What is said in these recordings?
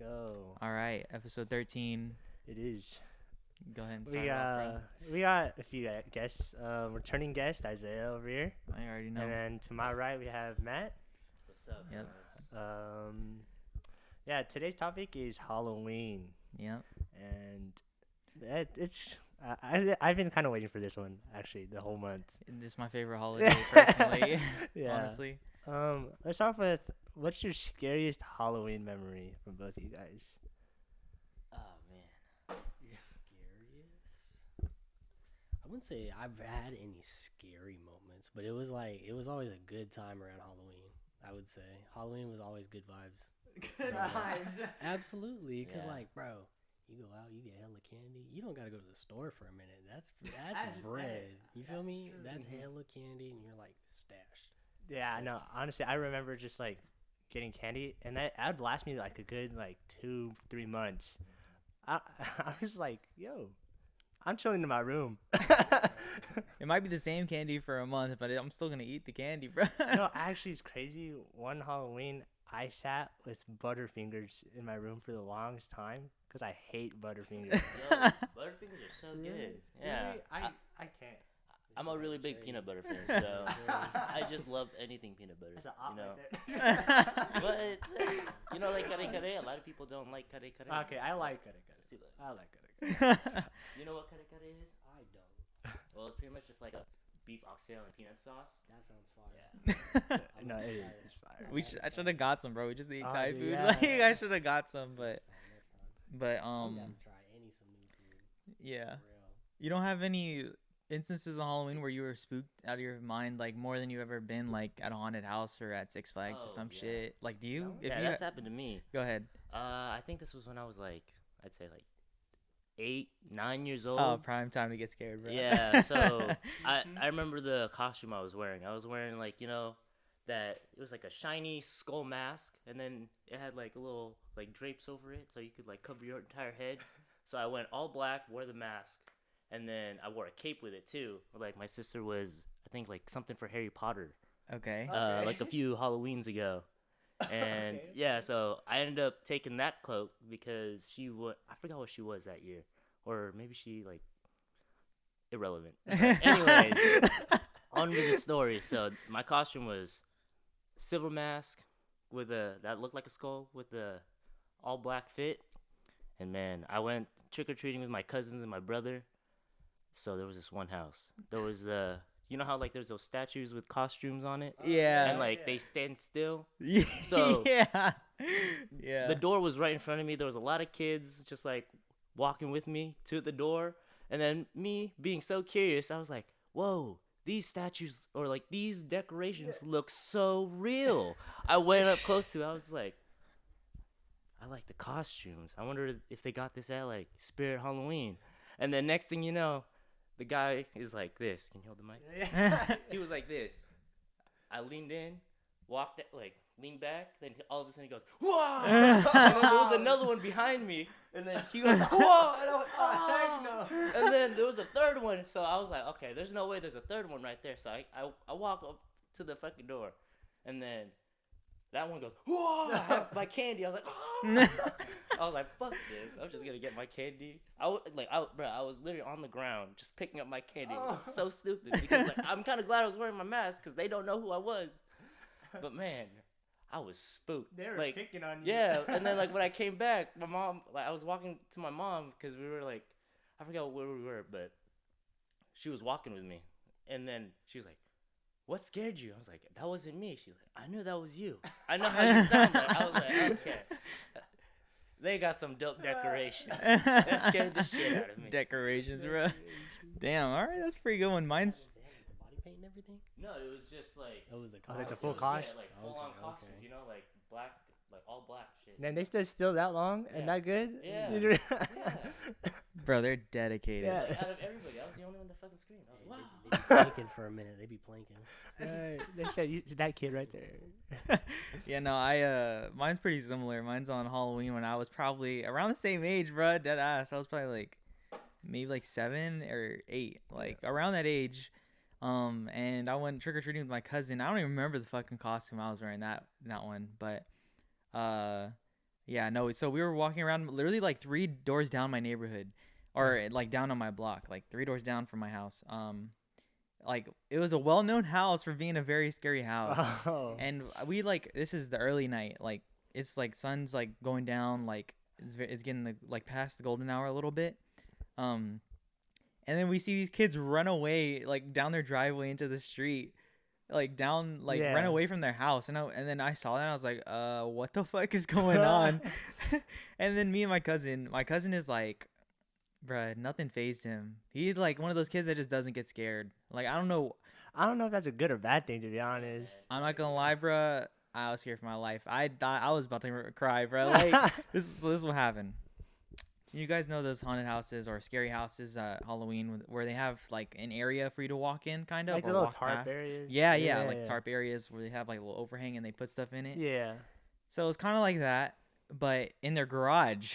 go. All right, episode 13. It is. Go ahead and start it off, bro. We got a few guests. Returning guest Isaiah over here, I already know. and then to my right we have Matt. What's up, Yep. guys? Yeah, today's topic is Halloween, Yep. and I've been kind of waiting for this one actually the whole month. This is my favorite holiday, personally. Yeah. Honestly. Let's start with what's your scariest Halloween memory from both of you guys? Oh man, scariest. I wouldn't say I've had any scary moments, but it was always a good time around Halloween. I would say Halloween was always good vibes. Good vibes. Absolutely, because Yeah. like, bro, you go out, you get hella candy. You don't gotta go to the store for a minute. That's bread. You feel me? true. That's hella candy, and you're like stashed. Yeah, So- no, honestly, I remember just like getting candy, and that would last me like a good 2-3 months. I was like, yo, I'm chilling in my room. It might be the same candy for a month, but I'm still gonna eat the candy, bro. No, actually, it's crazy. One Halloween, I sat with Butterfingers in my room for the longest time because I hate Butterfingers. Yo, Butterfingers are so good. Yeah, Really? I can't. I'm a really big peanut butter fan, so I just love anything peanut butter. That's an You know, right but it's, you know, like kare kare. A lot of people don't like kare kare. there. Okay, I like kare kare. See, look. I like kare kare. You know what kare kare is? I don't. Well, it's pretty much just like a beef oxtail and peanut sauce. That sounds fire. Yeah. No, it is. It's fire. I should have got some, bro. We just ate Oh, Thai dude, food. yeah. Like I should have got some, but Next time. but Try some new food. yeah. For real. You don't have any instances on Halloween where you were spooked out of your mind, like more than you've ever been, like at a haunted house or at Six Flags or Oh, some yeah. shit? Like, do you? If Yeah, you that's happened to me. go ahead. I think this was when I was like, I'd say like 8-9 years old. Oh, prime time to get scared, bro. Yeah, so I remember the costume I was wearing. I was wearing like, you know, that it was like a shiny skull mask, and then it had like a little like drapes over it so you could like cover your entire head. So I went all black, wore the mask, and then I wore a cape with it too. Like my sister was, I think, like something for Harry Potter, Okay. Okay. like a few Halloweens ago. And Okay. yeah, so I ended up taking that cloak because I forgot what she was that year, or maybe she like irrelevant. But anyways, on with the story. So my costume was silver mask with that looked like a skull with the all black fit, and man, I went trick or treating with my cousins and my brother. So there was this one house. There was you know how like there's those statues with costumes on it, Yeah. and like they stand still. Yeah. So- yeah. Yeah. The door was right in front of me. There was a lot of kids just like walking with me to the door. And then me being so curious, I was like, whoa, these statues or like these decorations look so real. I went up close to it. I was like, I like the costumes. I wonder if they got this at like Spirit Halloween. And then next thing you know, the guy is like this. Can you hold the mic? He was like this. I leaned in, leaned back, then all of a sudden he goes, whoa! And then there was another one behind me, and then he goes, whoa! And I went, oh! And then there was a third one, so I was like, okay, there's no way there's a third one right there. So I walk up to the fucking door, and then that one goes, whoa! I have my candy. I was like, oh! I was like, fuck this. I'm just gonna get my candy. I was literally on the ground just picking up my candy. So stupid because like I'm kind of glad I was wearing my mask because they don't know who I was. But man, I was spooked. They were like, picking on you. yeah, and then like when I came back, my mom, like I was walking to my mom because we were like, I forgot where we were, but she was walking with me, and then she was like, "What scared you?" I was like, "That wasn't me." She's like, "I knew that was you. I know how you sound." Like. I was like, "Okay." They got some dope decorations. That scared the shit out of me. Decorations, bro. Damn. All right, that's a pretty good one. Mine's The body paint and everything. No, it was just like. It was the Oh, like the costume. full costume? Yeah, like full on Okay, costumes. okay. You know, like black, like all black shit. Then they stood still that long and Yeah. that good? Yeah. You know- bro. They're dedicated. Yeah. Like, out of everybody, I was the only one that fucking screamed. I was like, wow. They be planking for a minute. They be planking. Right. They said that kid right there. Yeah, no, mine's pretty similar. Mine's on Halloween when I was probably around the same age, bro. Dead ass. I was probably like maybe like 7 or 8, like around that age. And I went trick or treating with my cousin. I don't even remember the fucking costume I was wearing that one, but Yeah, no. So we were walking around literally like 3 doors down my neighborhood, or like down on my block, like 3 doors down from my house. Like it was a well-known house for being a very scary house. Oh. And we like this is the early night, like it's like sun's like going down, like it's getting like past the golden hour a little bit. And then we see these kids run away like down their driveway into the street, like down like run Yeah. away from their house. And then I saw that and I was like, what the fuck is going on? And then me and my cousin is like, bruh, nothing phased him. He's like one of those kids that just doesn't get scared. Like I don't know if that's a good or bad thing, to be honest. I'm not gonna lie, bruh. I was scared for my life. I thought I was about to cry, bruh. Like this will happen. You guys know those haunted houses or scary houses at Halloween where they have like an area for you to walk in, kind of, Like the or little walk tarp past? areas. Yeah, like tarp areas where they have like a little overhang and they put stuff in it. Yeah. So it's kind of like that, but in their garage.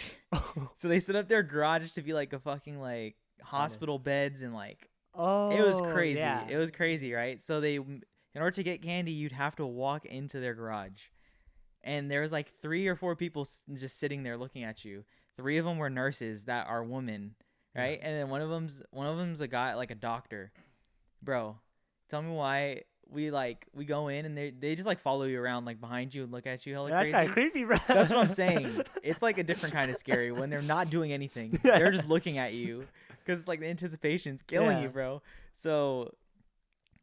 So they set up their garage to be like a fucking like hospital beds and like Oh. it was crazy. Yeah. It was crazy, right? So in order to get candy, you'd have to walk into their garage. And there was like 3 or 4 people just sitting there looking at you. 3 of them were nurses that are women, right? And then one of them's a guy, like a doctor. Bro, tell me why we go in and they just like follow you around like behind you and look at you hella That's crazy. kind of creepy, bro. That's what I'm saying. It's like a different kind of scary when they're not doing anything. They're just looking at you because like the anticipation's killing you, bro. So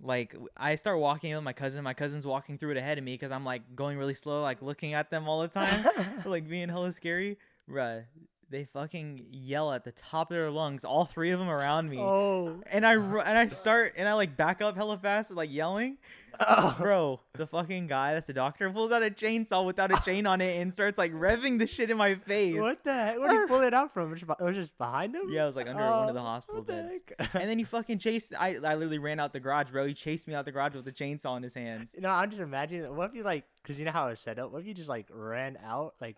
like I start walking with my cousin. My cousin's walking through it ahead of me because I'm like going really slow, like looking at them all the time, like being hella scary. Bruh, they fucking yell at the top of their lungs, all 3 of them around me. Oh. And I like back up hella fast, like yelling. Oh. Bro, the fucking guy that's the doctor pulls out a chainsaw without a chain on it and starts like revving the shit in my face. What the heck? Where did he pull it out from? It was just behind him? Yeah, it was like under one of the Oh, hospital what the beds. heck? And then he fucking chased. I literally ran out the garage, bro. He chased me out the garage with the chainsaw in his hands. You know, I'm just imagining, what if you like, because you know how it was set up, what if you just like ran out, like,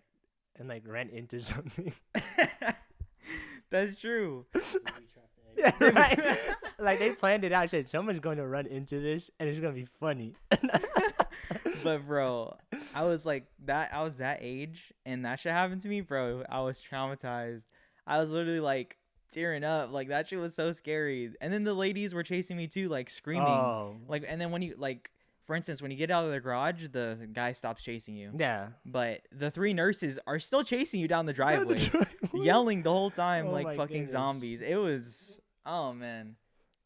and like ran into something? That's true. Yeah, right. Like they planned it out. I said someone's going to run into this, and it's gonna be funny. But bro, I was that age, and that shit happened to me, bro. I was traumatized. I was literally like tearing up. Like that shit was so scary. And then the ladies were chasing me too, like screaming. Oh. Like, and then when you like, for instance, when you get out of the garage, the guy stops chasing you. Yeah. But the 3 nurses are still chasing you down the driveway, yelling the whole time Oh like my fucking goodness. zombies. It was, oh man,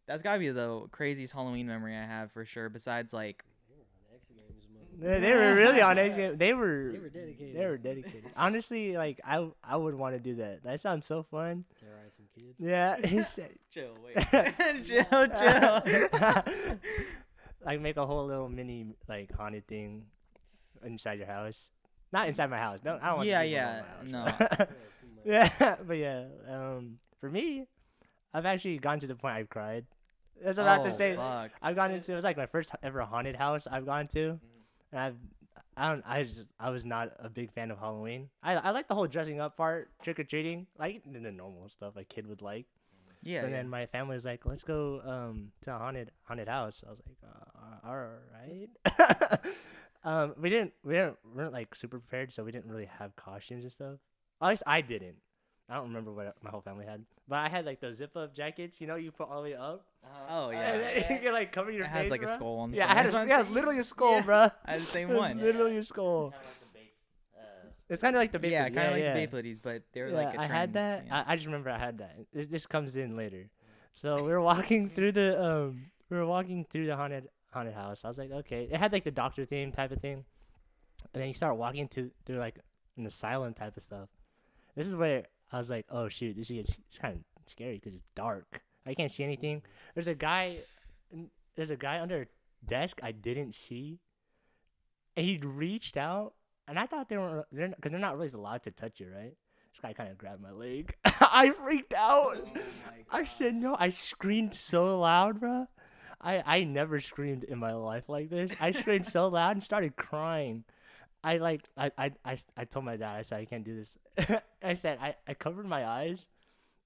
that's gotta be the craziest Halloween memory I have for sure. Besides like, They were really on it. They were dedicated. They were dedicated. Honestly, like I would want to do that. That sounds so fun. Terrorize some kids. Yeah. He said, chill, wait, chill. like make a whole little mini like haunted thing inside your house. Not inside my house. No, I don't want. Yeah, people yeah, in my no. house. Yeah, but yeah. For me, I've actually gotten to the point I've cried. That's what I have to say. Fuck. I've gone into, it was like my first ever haunted house I've gone to, and I was not a big fan of Halloween. I like the whole dressing up part, trick or treating, like the normal stuff a kid would like. Yeah. And yeah. then my family was like, let's go to a haunted house. I was like, all right. We weren't like super prepared, so we didn't really have costumes and stuff. At least I didn't. I don't remember what my whole family had, but I had like those zip up jackets. You know, you put all the way up. Oh And yeah. then you can like cover your It face. has like a bro. skull on the Yeah, front I or had something. it's literally a skull, Yeah. bro. I had the same It's one. literally a skull. It's kind of like the Beyblade. Yeah, kind of like yeah. the Beyblades, but they're Yeah, like a I had trend, that. yeah. I just remember I had that. This comes in later. So we were walking through the haunted house. I was like, okay. It had like the doctor theme type of thing, and then you start walking through like an asylum type of stuff. This is where I was like, oh shoot, it's kind of scary because it's dark. I can't see anything. There's a guy under a desk I didn't see, and he reached out, and I thought because they're not really allowed to touch you, right? This guy kind of grabbed my leg. I freaked out. I said no. I screamed so loud, bro. I never screamed in my life like this. I screamed so loud and started crying. I told my dad, I said, I can't do this. I said, I covered my eyes,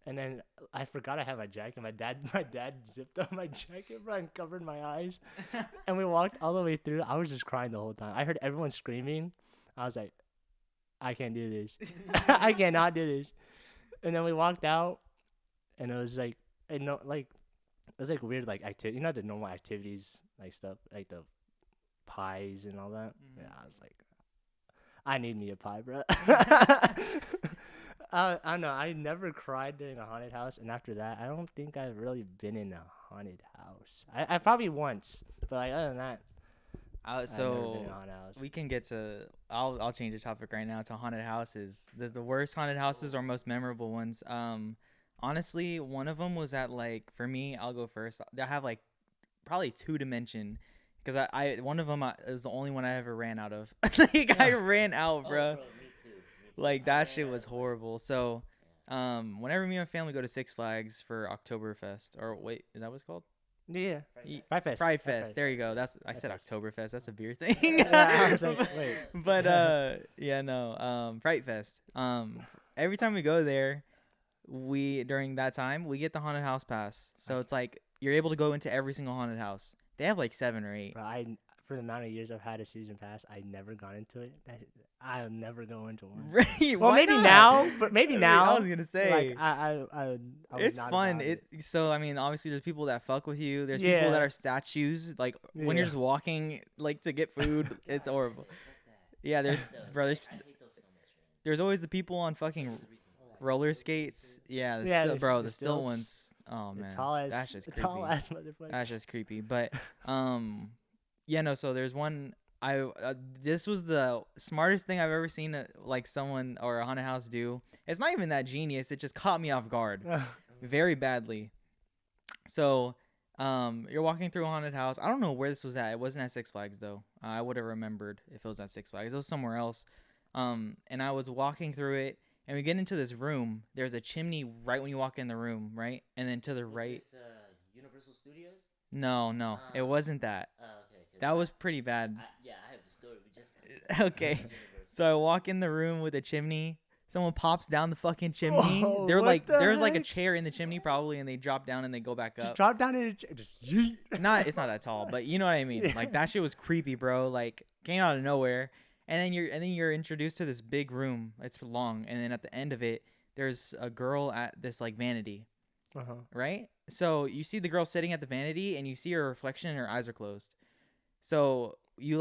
and then I forgot I had my jacket. My dad zipped up my jacket, bro, and covered my eyes. And we walked all the way through. I was just crying the whole time. I heard everyone screaming. I was like, I can't do this. I cannot do this. And then we walked out, and it was like, it was like weird like activity. You know the normal activities like stuff like the pies and all that. Yeah, I was like, I need me a pie, bro. I don't know. I never cried during a haunted house, and after that, I don't think I've really been in a haunted house. I probably once, but like other than that, I've never been in a haunted house. we can get to. I'll change the topic right now to haunted houses. The worst haunted houses or most memorable ones. Honestly, one of them was at like for me. I'll go first. I have like probably 2 dimension. Because I one of them is the only one I ever ran out of. Like I ran out, bro. Me too. Like that shit was horrible. So, whenever me and my family go to Six Flags for Oktoberfest, or wait, is that what it's called? Yeah, Ye- Fright Fest. Fright Fest. There you go. I said Fest. Oktoberfest. That's a beer thing. Yeah, I was like, wait. But yeah, no. Fright Fest. Every time we go there, during that time we get the haunted house pass. So it's like you're able to go into every single haunted house. They have like 7 or 8. Bro, for the amount of years I've had a season pass, I never gone into it. I'll never go into one. Right? Well, Why maybe not? now, but maybe I mean, now. I was gonna say, like I would it's not fun. about it. So I mean, obviously, there's people that fuck with you. There's people that Yeah. are statues. Like when you're Yeah. just walking, like to get food, it's horrible. Yeah, there's bro. I hate those so much, man. There's always the people on fucking roller skates. Yeah, Yeah, still, bro. the The still stilts. ones. Oh The man, tall ass, that's just the creepy. tall ass motherfucker. That's just creepy. But yeah, no. So there's one. This was the smartest thing I've ever seen. Like someone or a haunted house do. It's not even that genius. It just caught me off guard very badly. So, you're walking through a haunted house. I don't know where this was at. It wasn't at Six Flags though. I would have remembered if it was at Six Flags. It was somewhere else. And I was walking through it, and we get into this room. There's a chimney right when you walk in the room, right? And then to the right. Is this, Universal Studios? No, it wasn't that. Oh, okay. 'Cause That was pretty bad. I have a story. We just Okay. Universal. So I walk in the room with a chimney. Someone pops down the fucking chimney. Whoa, They're what like, the there's like a heck? chair in the chimney probably, and they drop down and they go back Just up. drop down and just yeet. It's not that tall, but you know what I mean. Yeah. Like that shit was creepy, bro. Like came out of nowhere, and then you're introduced to this big room. It's long, and then at the end of it, there's a girl at this like vanity, Uh-huh. right? So you see the girl sitting at the vanity, and you see her reflection, and her eyes are closed. So you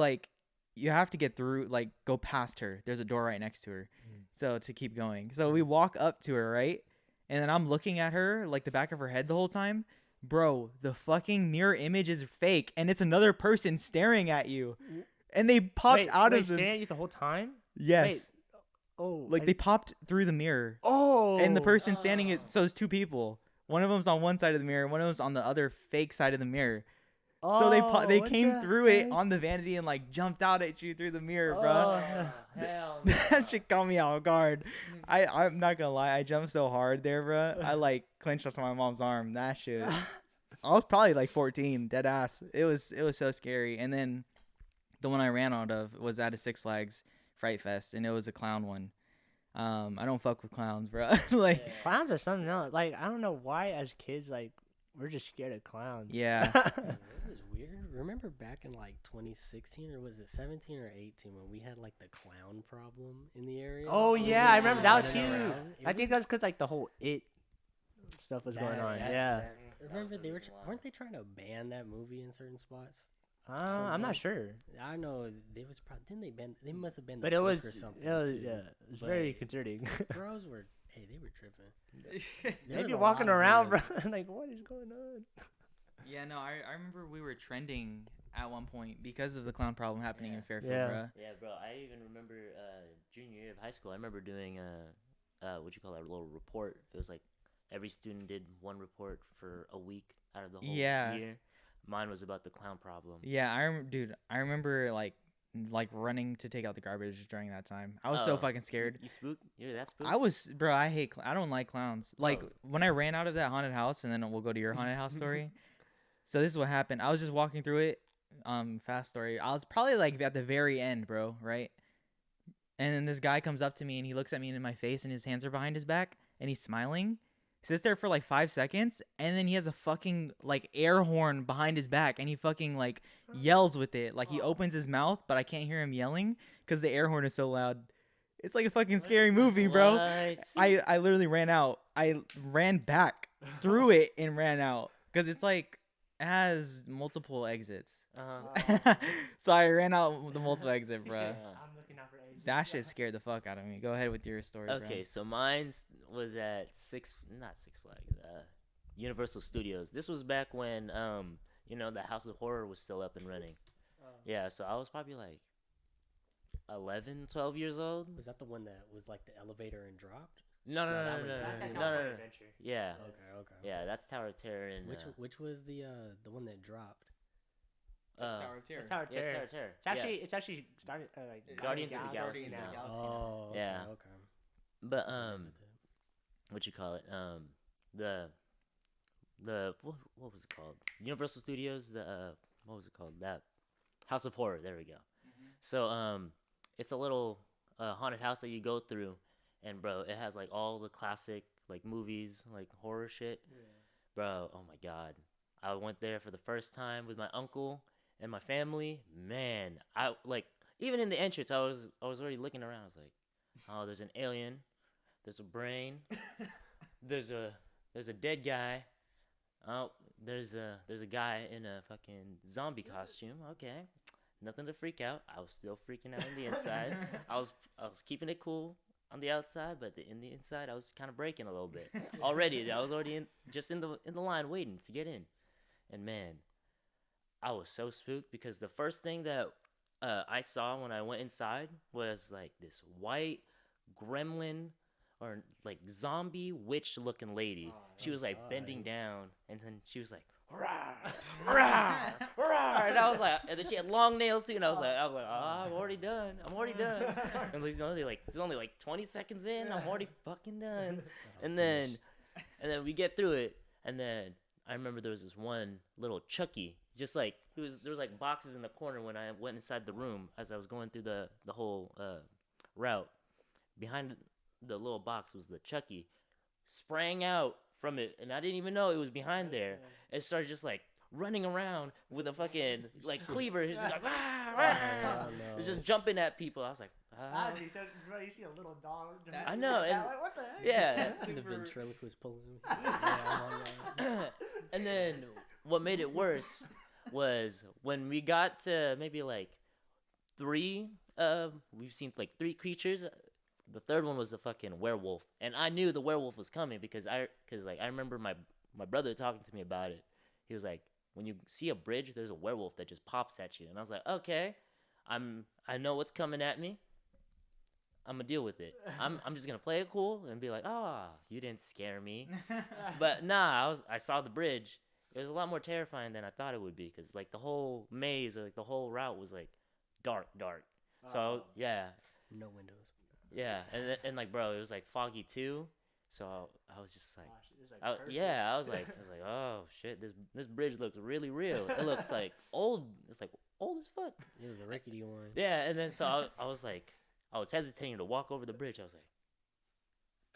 have to get through, like go past her. There's a door right next to her. So to keep going. So we walk up to her, right? And then I'm looking at her like the back of her head the whole time. Bro, the fucking mirror image is fake, and it's another person staring at you. And they popped Wait, out wait, of the staring at you the whole time? Yes. Wait. Oh, Like they popped through the mirror. Oh. And the person standing it, so there's 2 people. One of them's on one side of the mirror, one of them's on the other fake side of the mirror. So they what came the through it heck? on the vanity and like jumped out at you through the mirror, Oh, bro. Hell no. That shit caught me off guard. I'm not gonna lie, I jumped so hard there, bro. I like clenched onto my mom's arm. That shit. I was probably like 14, dead ass. It was so scary. And then the one I ran out of was at a Six Flags Fright Fest, and it was a clown one. I don't fuck with clowns, bro. Like, Clowns are something else. Like, I don't know why as kids, like, we're just scared of clowns. yeah. It was weird. Remember back in like 2016 or was it 17 or 18 when we had like the clown problem in the area? Oh, yeah, I remember. That was Running huge. around. It I think was- that's because, like, the whole It stuff was going on. Yeah. Remember weren't they trying to ban that movie in certain spots? I'm not sure. I know they was probably didn't they ban? They must have been. But the it book was, or something. it was too. yeah, it was very But- concerning. Bros were they were tripping. There They'd was be a walking lot of around, bro. videos. Like, what is going on? Yeah, no, I remember we were trending at one point because of the clown problem happening in Fairfield, Yeah. bro. Yeah, bro. I even remember junior year of high school. I remember doing what you call a little report. It was like every student did one report for a week out of the whole Yeah. year. Mine was about the clown problem. Yeah, I remember like running to take out the garbage during that time. I was so Oh, fucking scared. You spooked? You're that spooked? I was, bro. I hate. I don't like clowns. Like Oh. when I ran out of that haunted house, and then we'll go to your haunted house story. So this is what happened. I was just walking through it. Fast story. I was probably like at the very end, bro. Right. And then this guy comes up to me and he looks at me in my face and his hands are behind his back and he's smiling. Sits there for like 5 seconds and then he has a fucking like air horn behind his back and he fucking like yells with it. Like he opens his mouth, but I can't hear him yelling because the air horn is so loud. It's like a fucking scary movie, bro. What? I literally ran out. I ran back through it and ran out because it's like it has multiple exits. Uh-huh. So I ran out the multiple exit, bro. Yeah. I'm looking out for agents. That shit scared the fuck out of me. Go ahead with your story, bro. Okay, so mine was at not Six Flags, Universal Studios. This was back when the House of Horror was still up and running. Yeah, so I was probably like 11, 12 years old. Was that the one that was like the elevator and dropped? No, that was no. That's that no. California Adventure. Yeah, Okay. yeah, that's Tower of Terror and Which was the one that dropped? That's Tower of Terror. It's Tower of yeah, Terror. Tower of Terror. It's actually started like Guardians of the Galaxy Guardians of the now. Galaxy Oh, okay, Yeah. okay. But That's what I meant. what you call it? The what was it called? Universal Studios. What was it called? That House of Horror. There we go. So it's a little haunted house that you go through, and bro, it has like all the classic like movies, like horror shit. Bro, oh my god, I went there for the first time with my uncle and my family. Man, I like even in the entrance, I was already looking around. I was like, oh, there's an alien, there's a brain, there's a dead guy. Oh, there's a guy in a fucking zombie costume. Okay, nothing to freak out. I was still freaking out on the inside. I was keeping it cool on the outside, but in the inside, I was kind of breaking a little bit already. I was already in the line waiting to get in, and man, I was so spooked because the first thing that I saw when I went inside was like this white gremlin or like zombie witch looking lady. She was like bending down, and then she was like, rah, rah, rah, and I was like, and then she had long nails too, and I was like, oh, I'm already done. And it's only like 20 seconds in, I'm already fucking done. And then we get through it, and then I remember there was this one little Chucky, just like there was like boxes in the corner when I went inside the room as I was going through the whole route. Behind the little box was the Chucky, sprang out from it, and I didn't even know it was behind there. It started just like running around with a fucking like cleaver. He's just like, rah, rah. It's just jumping at people. I was like, ah. You see a little dog. I know, and what the heck? yeah. The ventriloquist pulling me. And then what made it worse was when we got to maybe like three. We've seen like three creatures. The third one was the fucking werewolf, and I knew the werewolf was coming because I remember my brother talking to me about it. He was like, when you see a bridge, there's a werewolf that just pops at you, and I was like, okay, I know what's coming at me. I'm gonna deal with it. I'm just gonna play it cool and be like, you didn't scare me. But nah, I saw the bridge. It was a lot more terrifying than I thought it would be because like the whole maze or like the whole route was like dark. So yeah. No windows. Yeah, and like, bro, it was like foggy too, so I was just like, I was like, oh shit, this bridge looks really real. It looks like old. It's like old as fuck. It was a rickety one. Yeah, and then so I was like, I was hesitating to walk over the bridge. I was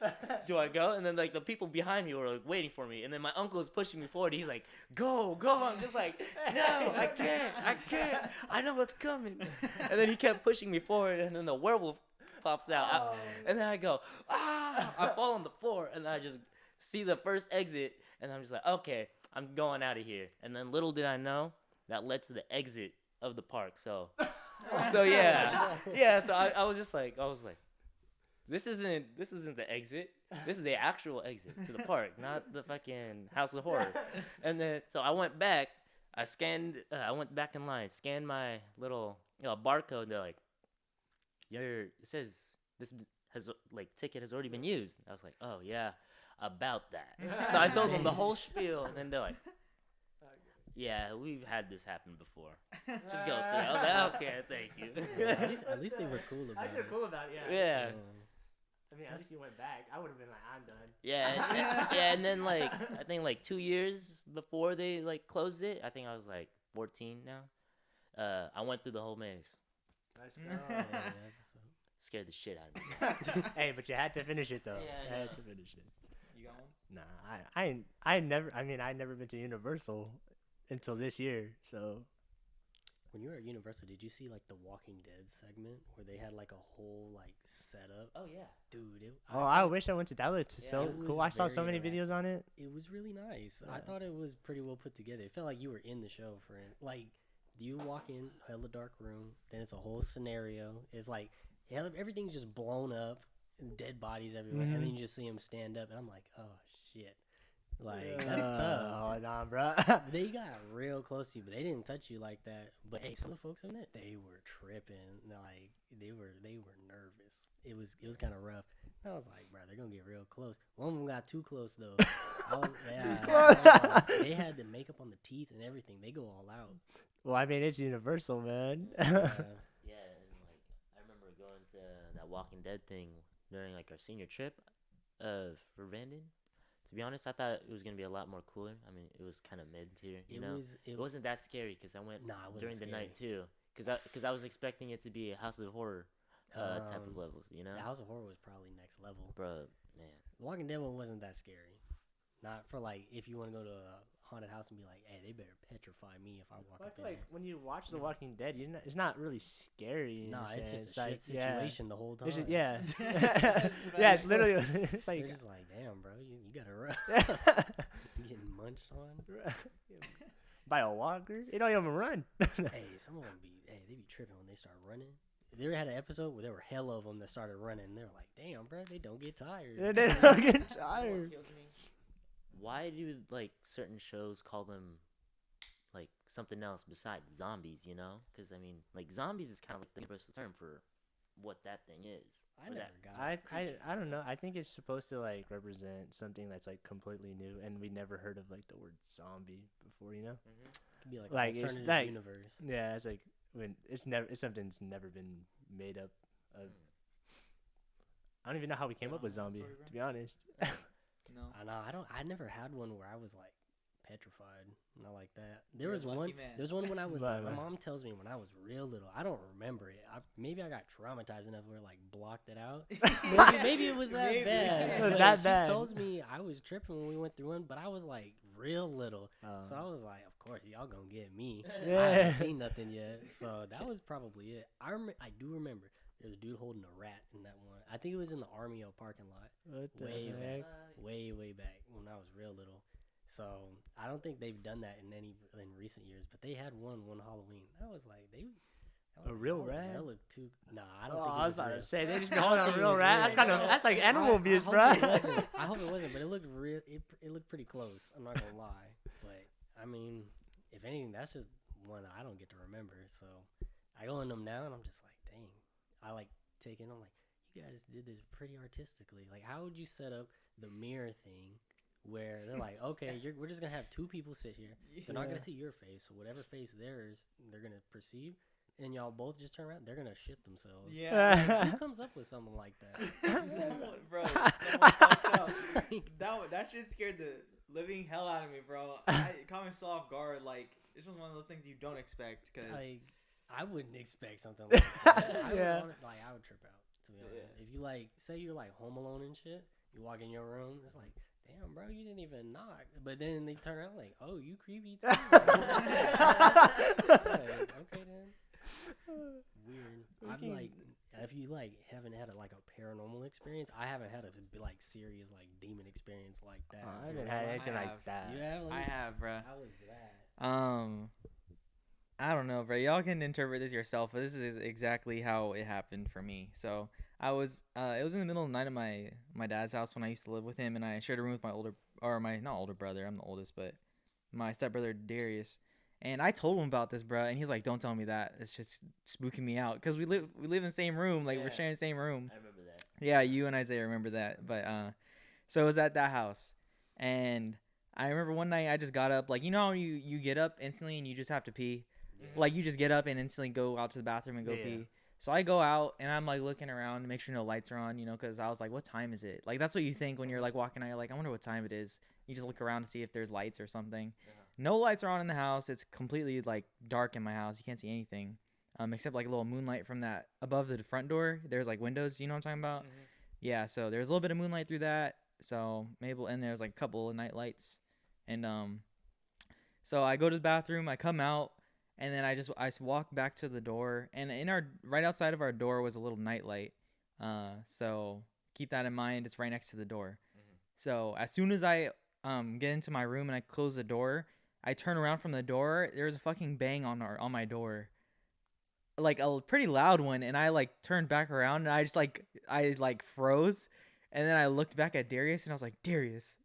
like, do I go? And then like the people behind me were like waiting for me, and then my uncle is pushing me forward. He's like, go. I'm just like, no, I can't. I know what's coming. And then he kept pushing me forward, and then the werewolf pops out, and then I go, I fall on the floor, and I just see the first exit, and I'm just like, okay, I'm going out of here. And then little did I know that led to the exit of the park. So yeah. So I was like, this isn't the exit. This is the actual exit to the park, not the fucking House of Horror. And then so I went back. I went back in line, scanned my little barcode. And they're like, it says this ticket has already been used. I was like, oh yeah, about that. So I told them the whole spiel, and then they're like, yeah, we've had this happen before. Just go through. I was like, okay, thank you. Yeah, at least they were cool about it. They're cool about it, yeah. Yeah. I mean, at least you went back. I would have been like, I'm done. Yeah, and then like I think like 2 years before they like closed it, I think I was like 14 now. I went through the whole maze. Scared the shit out of me. Hey, but you had to finish it though. Yeah, I I had know. to finish it. You got one? Nah, I never. I mean, I never been to Universal until this year. So When you were at Universal, did you see like the Walking Dead segment where they had like a whole like setup? Oh yeah. Dude, I wish I went to that. It's Yeah, so it was cool. I saw so very many videos on it. it was really nice. I Yeah. thought it was pretty well put together. It felt like you were in the show for it. Like you walk in, hella dark room, then it's a whole scenario. It's like everything's just blown up, and dead bodies everywhere, and then you just see him stand up, and I'm like, oh shit. Like that's tough. Oh nah, bro. They got real close to you, but they didn't touch you like that. But hey, some of the folks in there, they were tripping. Like they were nervous. It was kind of rough. And I was like, bro, they're gonna get real close. One of them got too close though. They had the makeup on the teeth and everything. They go all out. Well, I mean, it's Universal, man. Yeah, and like I remember going to that Walking Dead thing during like our senior trip, for Vanden. To be honest, I thought it was gonna be a lot more cooler. I mean, it was kind of mid tier, you know. It wasn't that scary because I went during the night too. Because I was expecting it to be a House of Horror type of levels, you know. The House of Horror was probably next level. Bro, man. The Walking Dead one wasn't that scary. Not for like if you want to go to a haunted house and be like, hey, they better petrify me if I walk I up feel in like when you watch The Walking Dead, it's not really scary. No, it's sense. just a shit situation the whole time. It's just, yeah. Yeah, it's literally. It's like. They're just like, damn, bro, you gotta run. Getting munched on. By a walker? They don't even run. Hey, some of them they be tripping when they start running. They had an episode where there were hell of them that started running. And they're like, damn, bro, they don't get tired. They don't get What tired. kills me? Why do like certain shows call them like something else besides zombies? You know, because I mean, like zombies is kind of like the universal term for what that thing is. I or never that got I don't know. I think it's supposed to like represent something that's like completely new, and we never heard of like the word zombie before. You know? Mm-hmm. It could be like, Like, an it's alternative like- universe. Yeah, it's like when it's something's never been made up of. I don't even know how we came up with zombie. Sorry, bro. To be honest. No. I know. I never had one where I was like petrified, not like that. There You're was a lucky one. man. There was one when I was. Right, my right. mom tells me when I was real little. I don't remember it. Maybe I got traumatized enough where like blocked it out. Maybe it was that Maybe. bad. It was But that she bad. tells me I was tripping when we went through one, but I was like real little. So I was like, of course y'all gonna get me. I Yeah. haven't seen nothing yet, so that was probably it. I do remember there's a dude holding a rat in that one. I think it was in the Armeo parking lot. What the Way heck? way back when I was real little. So I don't think they've done that in recent years, but they had one Halloween. I was like, A real rat? That looked too. Nah, I don't Oh, think it I was was about real. to say they just I be don't holding think a it real was rat. real. That's like animal abuse, I bro. hope it wasn't. I hope it wasn't, but it looked real. It looked pretty close. I'm not gonna lie, but I mean, if anything, that's just one that I don't get to remember. So I go in them now, and I'm just like, dang. I like taking. I'm like, you guys did this pretty artistically. Like, how would you set up the mirror thing? Where they're like, okay, we're just gonna have two people sit here. They're not gonna see your face, so whatever face theirs they're gonna perceive, and y'all both just turn around. They're gonna shit themselves. Yeah. Like, who comes up with something like that? Bro, someone fucked up. That shit scared the living hell out of me, bro. I caught me so off guard. Like, it's just one of those things you don't expect. Cause Like, I wouldn't expect something like that. Yeah. I would trip out. To be honest, if you like, say you're like home alone and shit, you walk in your room, it's like, damn, bro, you didn't even knock. But then they turn around like, oh, you creepy too. Like, okay then. Weird. I'm like, if you like haven't had like a paranormal experience, I haven't had a like serious like demon experience like that. I haven't had anything I like have. that. You have? I have, bro. How was that? I don't know, bro. Y'all can interpret this yourself, but this is exactly how it happened for me. So it was in the middle of the night at my dad's house when I used to live with him, and I shared a room with my not older brother, I'm the oldest, but my stepbrother Darius. And I told him about this, bro, and he's like, "Don't tell me that. It's just spooking me out." Because we live in the same room, like we're Yeah. sharing the same room. I remember that. Yeah, you and Isaiah remember that. But so it was at that house, and I remember one night I just got up, like, you know how you get up instantly and you just have to pee, like you just get up and instantly go out to the bathroom and go Yeah. pee. So I go out and I'm like looking around to make sure no lights are on, you know, because I was like, what time is it? Like that's what you think when you're like walking out. You're like, I wonder what time it is. You just look around to see if there's lights or something. No lights are on in the house. It's completely like dark in my house. You can't see anything, except like a little moonlight from that above the front door. There's like windows. You know what I'm talking about? Yeah. So there's a little bit of moonlight through that. So maybe, and there's like a couple of night lights, and so I go to the bathroom. I come out, And then I walked back to the door, and right outside of our door was a little nightlight. So keep that in mind. It's right next to the door. So as soon as I get into my room and I close the door, I turn around from the door. There's a fucking bang on my door, like a pretty loud one. And I like turned back around and I froze, and then I looked back at Darius and I was like, Darius.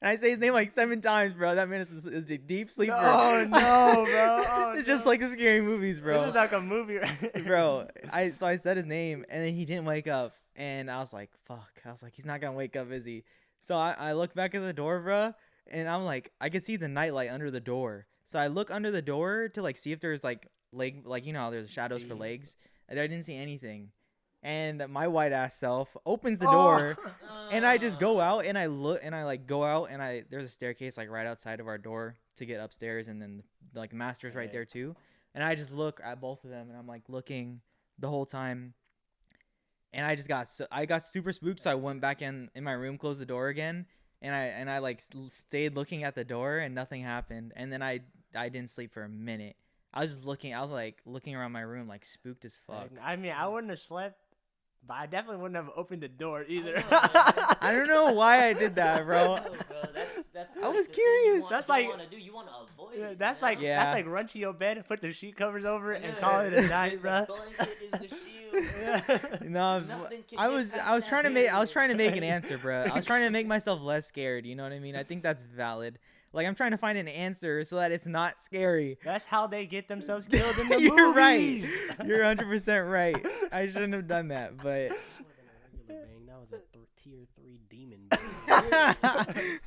And I say his name like 7 times, bro. That man is a deep sleeper. Oh no, bro. Oh, It's just like the scary movies, bro. This is like a movie, right? Bro, I said his name, and then he didn't wake up, and I was like, fuck. I was like, he's not gonna wake up, is he? So I look back at the door, bro, and I'm like, I could see the nightlight under the door. So I look under the door to like see if there's like how there's shadows for legs. And I didn't see anything. And my white ass self opens the door, and I just go out, and I look, and I like go out, and there's a staircase like right outside of our door to get upstairs, and then like master's right there too. And I just look at both of them, and I'm like looking the whole time. And I got super spooked, so I went back in my room, closed the door again, and I like stayed looking at the door, and nothing happened. And then I didn't sleep for a minute. I was like looking around my room, like spooked as fuck. I mean, I wouldn't have slept, but I definitely wouldn't have opened the door either. I don't know why I did that, bro. No, bro, that's I like was the thing curious. That's you like- want to do. You want to avoid it. That's man. like Yeah. that's like run to your bed and put the sheet covers over it and Yeah. call it a night, bro. The blanket is the shield. Yeah. No, Nothing can I get was past trying to that make barrier. an answer, bro. I was trying to make myself less scared. You know what I mean? I think that's valid. Like I'm trying to find an answer so that it's not scary. That's how they get themselves killed in the You're right. movies. You're 100% right. I shouldn't have done that, but That wasn't a regular bang. That was a tier 3 demon bang.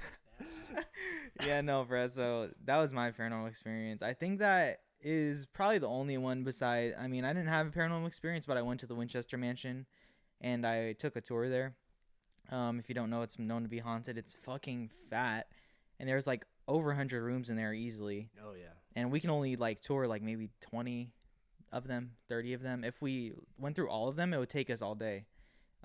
yeah, no, bro. So that was my paranormal experience. I think that is probably the only one besides. I mean, I didn't have a paranormal experience, but I went to the Winchester Mansion, and I took a tour there. If you don't know, it's known to be haunted. It's fucking fat, and there's like over 100 rooms in there easily. Oh yeah. And we can only like tour like maybe 20 of them, 30 of them. If we went through all of them, it would take us all day.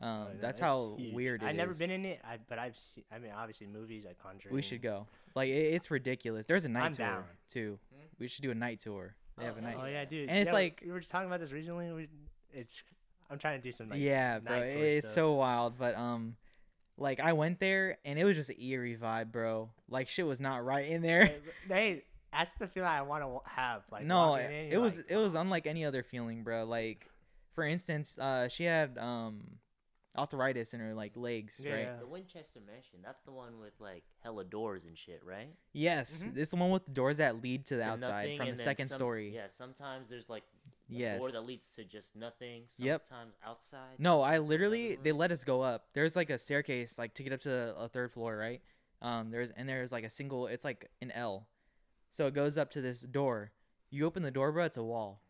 Oh, yeah, That's it's how huge. weird it is. I've never been in it, but I've seen. I mean, obviously movies like Conjuring. We should go. Like it's ridiculous. There's a night I'm tour down. too. We should do a night tour. They have a night. Oh yeah, dude. And it's Yeah, like- we were just talking about this recently. I'm trying to do some like Yeah, bro. night tour It's stuff. so wild, but like I went there and it was just an eerie vibe, bro. Like shit was not right in there. Hey, that's the feeling I want to have. Like No, walking in, it you're was like, it was unlike any other feeling, bro. Like for instance, she had arthritis in her like legs, right? Yeah. The Winchester Mansion. That's the one with like hella doors and shit, right? Yes, Mhm. this is the one with the doors that lead to the To outside nothing, from the and then second story. Yeah, sometimes there's like a Yes. door that leads to just nothing. Yep. Sometimes outside. No, I sometimes to another literally they room. let us go up. There's like a staircase like to get up to a third floor, right? There's like a single. It's like an L, so it goes up to this door. You open the door, bro. It's a wall.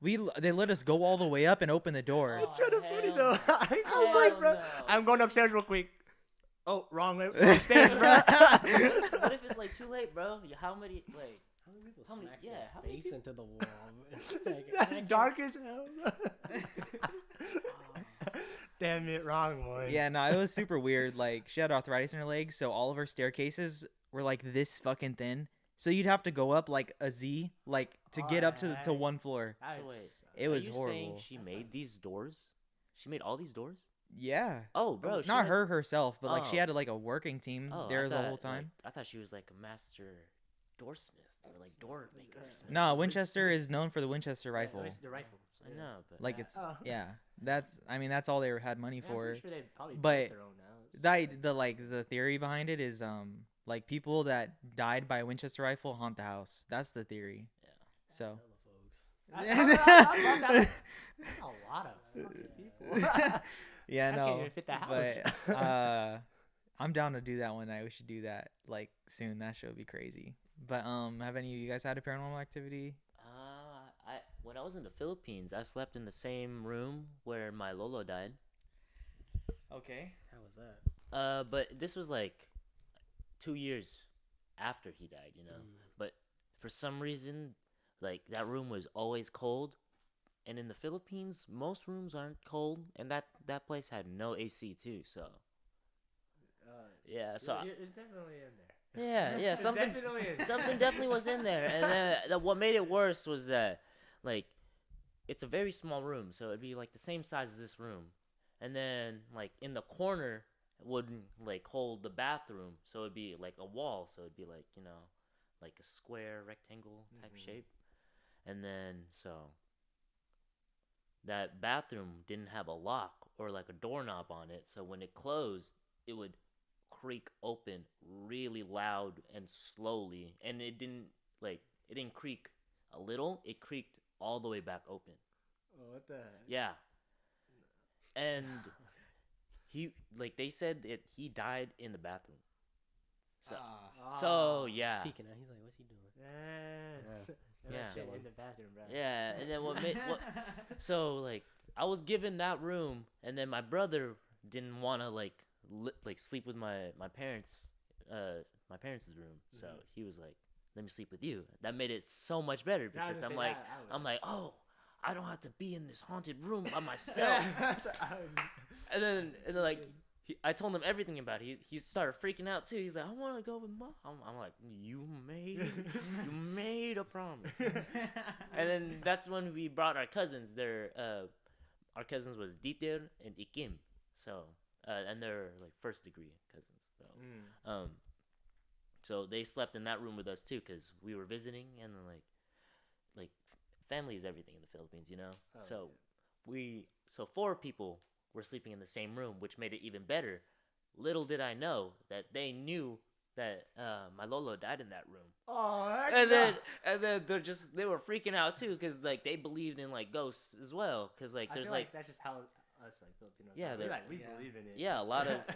They let us go all the way up and open the door. It's kind of funny hell though. no. I was like, bro, Hell no. I'm going upstairs real quick. Oh, wrong way. Wrong stairs, bro. What if it's like too late, bro? How many like? How many people How many- smack yeah, their how many face people- into the wall? Like, Dark as hell. Damn it, wrong one. Yeah, no, it was super weird. Like she had arthritis in her legs, so all of her staircases were like this fucking thin. So you'd have to go up like a Z, like to get up to Alright. one floor. So wait, It are was you horrible. saying she made these doors? She made all these doors? Yeah. Oh, bro, she Not was- her herself, but like she Oh. had like a working team Oh, I there the thought, whole time. Like, I thought she was like a master doorsmith or like door maker. or something. No, Winchester is known for the Winchester rifle. The rifle. I know, but Like it's Oh. yeah. That's that's all they had money Yeah, I'm for. pretty sure they probably But built their own house. The theory behind it is like people that died by a Winchester rifle haunt the house. That's the theory. Yeah. So I love that. A lot of fucking people. yeah, I no. can't even fit the house. But I'm down to do that one night. We should do that like soon. That should be crazy. But have any of you guys had a paranormal activity? When I was in the Philippines, I slept in the same room where my Lolo died. Okay. How was that? But this was like 2 years after he died, you know. But for some reason, like that room was always cold. And in the Philippines, most rooms aren't cold, and that place had no AC too. So yeah, so it's definitely in there. Yeah, something definitely is. something definitely was in there. And then what made it worse was that, like, it's a very small room, so it'd be like the same size as this room, and then like in the corner would like hold the bathroom, so it'd be like a wall, so it'd be like, you know, like a square rectangle type shape, and then so that bathroom didn't have a lock or like a doorknob on it, so when it closed, it would creak open really loud and slowly, and it didn't creak a little, it creaked all the way back open. Oh, what the heck? Yeah. And he, like, they said that he died in the bathroom. So Oh, yeah. He's peeking out. He's like, what's he doing? Yeah. Yeah. That shit in the bathroom, bro. Yeah, and then so like I was given that room, and then my brother didn't want to like sleep with my parents room. So he was like, let me sleep with you. That made it so much better Yeah, I was because gonna I'm say like that, I'm like, oh, I don't have to be in this haunted room by myself. and then like I told him everything about it. He started freaking out too. He's like, I want to go with mom. I'm like, you made a promise. And then that's when we brought our cousins. Our cousins was Dieter and Ikim. So and they're like first degree cousins. So so they slept in that room with us too, because we were visiting, and then like family is everything in the Philippines, you know. So 4 people were sleeping in the same room, which made it even better. Little did I know that they knew that my Lolo died in that room. Oh, and then they were freaking out too, because like they believed in like ghosts as well, because like I there's feel like that's just how us like Filipinos. Yeah, are. they're- we believe in it. yeah,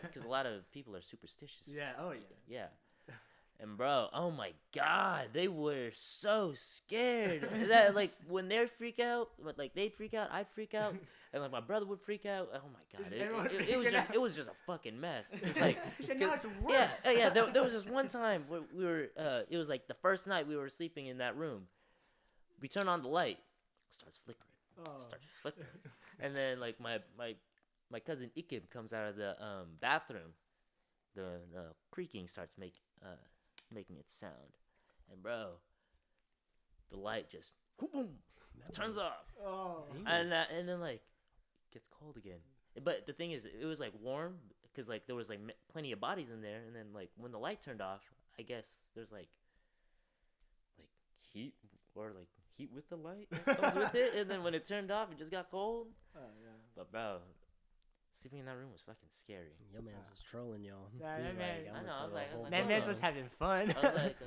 because a lot of people are superstitious. Yeah. Oh yeah. Yeah. And bro, oh my god, they were so scared that like when they'd freak out, I'd freak out, and like my brother would freak out. Oh my god, Is everyone it was just a fucking mess. It's like, He said, "No, it's yeah, worse." yeah. There was this one time where we were, it was like the first night we were sleeping in that room. We turn on the light, starts flickering, and then like my cousin Ikim comes out of the bathroom. The creaking starts making its sound, and bro, the light just boom, turns off, and then like gets cold again. But the thing is, it was like warm because like there was like plenty of bodies in there, and then like when the light turned off, I guess there's like heat with the light that comes with it, and then when it turned off, it just got cold. Oh yeah. But bro, sleeping in that room was fucking scary. Your man's was trolling y'all. Nah, He that was man- like, I I'm know, I gonna was throw like- a whole That Whoa. man was having fun. I was like,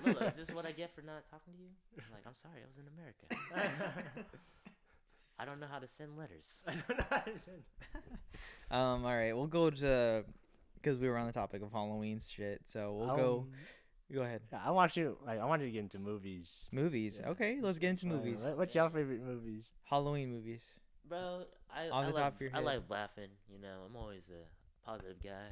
Lola, is this what I get for not talking to you? I'm like, I'm sorry, I was in America. I don't know how to send letters. All right, we'll go to, because we were on the topic of Halloween shit. So we'll go. Go ahead. Yeah, I wanted to get into movies. Movies. Yeah. Okay, let's get into movies. What's your favorite movies? Halloween movies. Bro, On the top of your I head. like laughing, you know. I'm always a positive guy.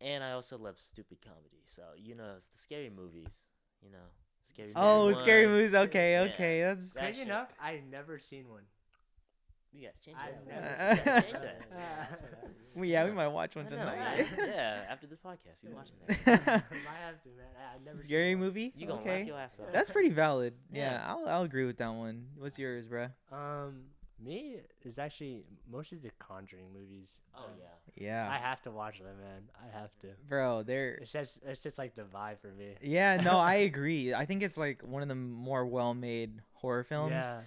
And I also love stupid comedy. So, you know, it's the scary movies, you know. Scary Oh, Movie scary 1. movies. Okay, Yeah. okay. That's That Crazy shit. enough, I never seen one. You gotta change I've that. never- You gotta change that. yeah. We might watch one I know, tonight. right? Yeah, after this podcast, we watching that. I have to, man. I've never seen Scary one. movie. You gonna laugh Okay. your ass off. That's pretty valid. Yeah, Yeah. I'll agree with that one. What's yours, bruh? Me is actually most of the Conjuring movies. Oh, yeah. Yeah, I have to watch them, man. I have to. bro. They're It's just like the vibe for me. yeah. No, I agree. I think it's like one of the more well-made horror films. Yeah.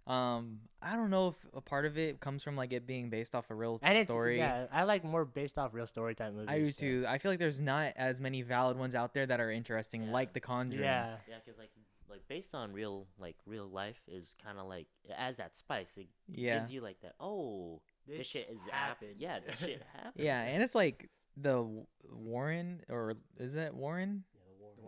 I don't know if a part of it comes from like it being based off a real And story. yeah, I like more based off real story type movies. I do so- too. I feel like there's not as many valid ones out there that are interesting, Yeah. like The Conjuring. Yeah. Yeah, because like based on real life is kind of like it adds that spice. It Yeah. gives you like that. Oh, this shit is happened. Yeah, this shit happened. Yeah, and it's like the Warren, or is it Warren?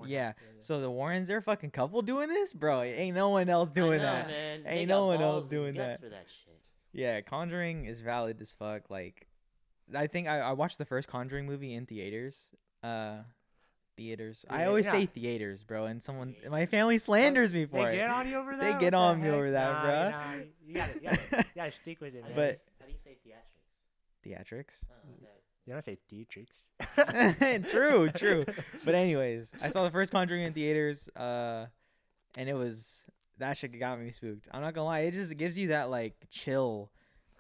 Yeah. So the Warrens, they're a fucking couple doing this, bro. Ain't no one else doing I know, that. Man. They Ain't got no one balls else and doing guts that. for that shit. Yeah, Conjuring is valid as fuck. Like, I think I watched the first Conjuring movie in theaters. Theaters. I Yeah, always yeah. say theaters, bro, and my family slanders me for They it. get on you over that? They What get the on me heck? over that, Nah, bruh. nah, you gotta stick with it, man. But How do you say theatrics? theatrics. Oh, okay. You want to say theatrics? True. But anyways, I saw the first Conjuring in theaters, and it was that shit got me spooked. I'm not gonna lie, it just gives you that like chill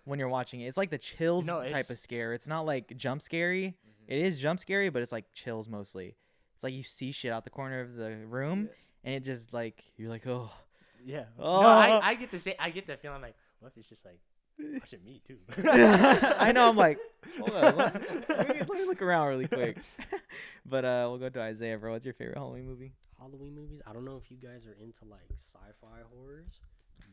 when you're watching it. It's like the chills No, type of it's- scare. It's not like jump scary. It is jump scary, but it's like chills mostly. It's like you see shit out the corner of the room, and it just like you're like, oh. Yeah. Oh. No, I get the I get the feeling. I'm like, what if it's just like watching me too? I know. I'm like, hold on. Let me look around really quick. But we'll go to Isaiah, bro. What's your favorite Halloween movie? Halloween movies. I don't know if you guys are into like sci-fi horrors,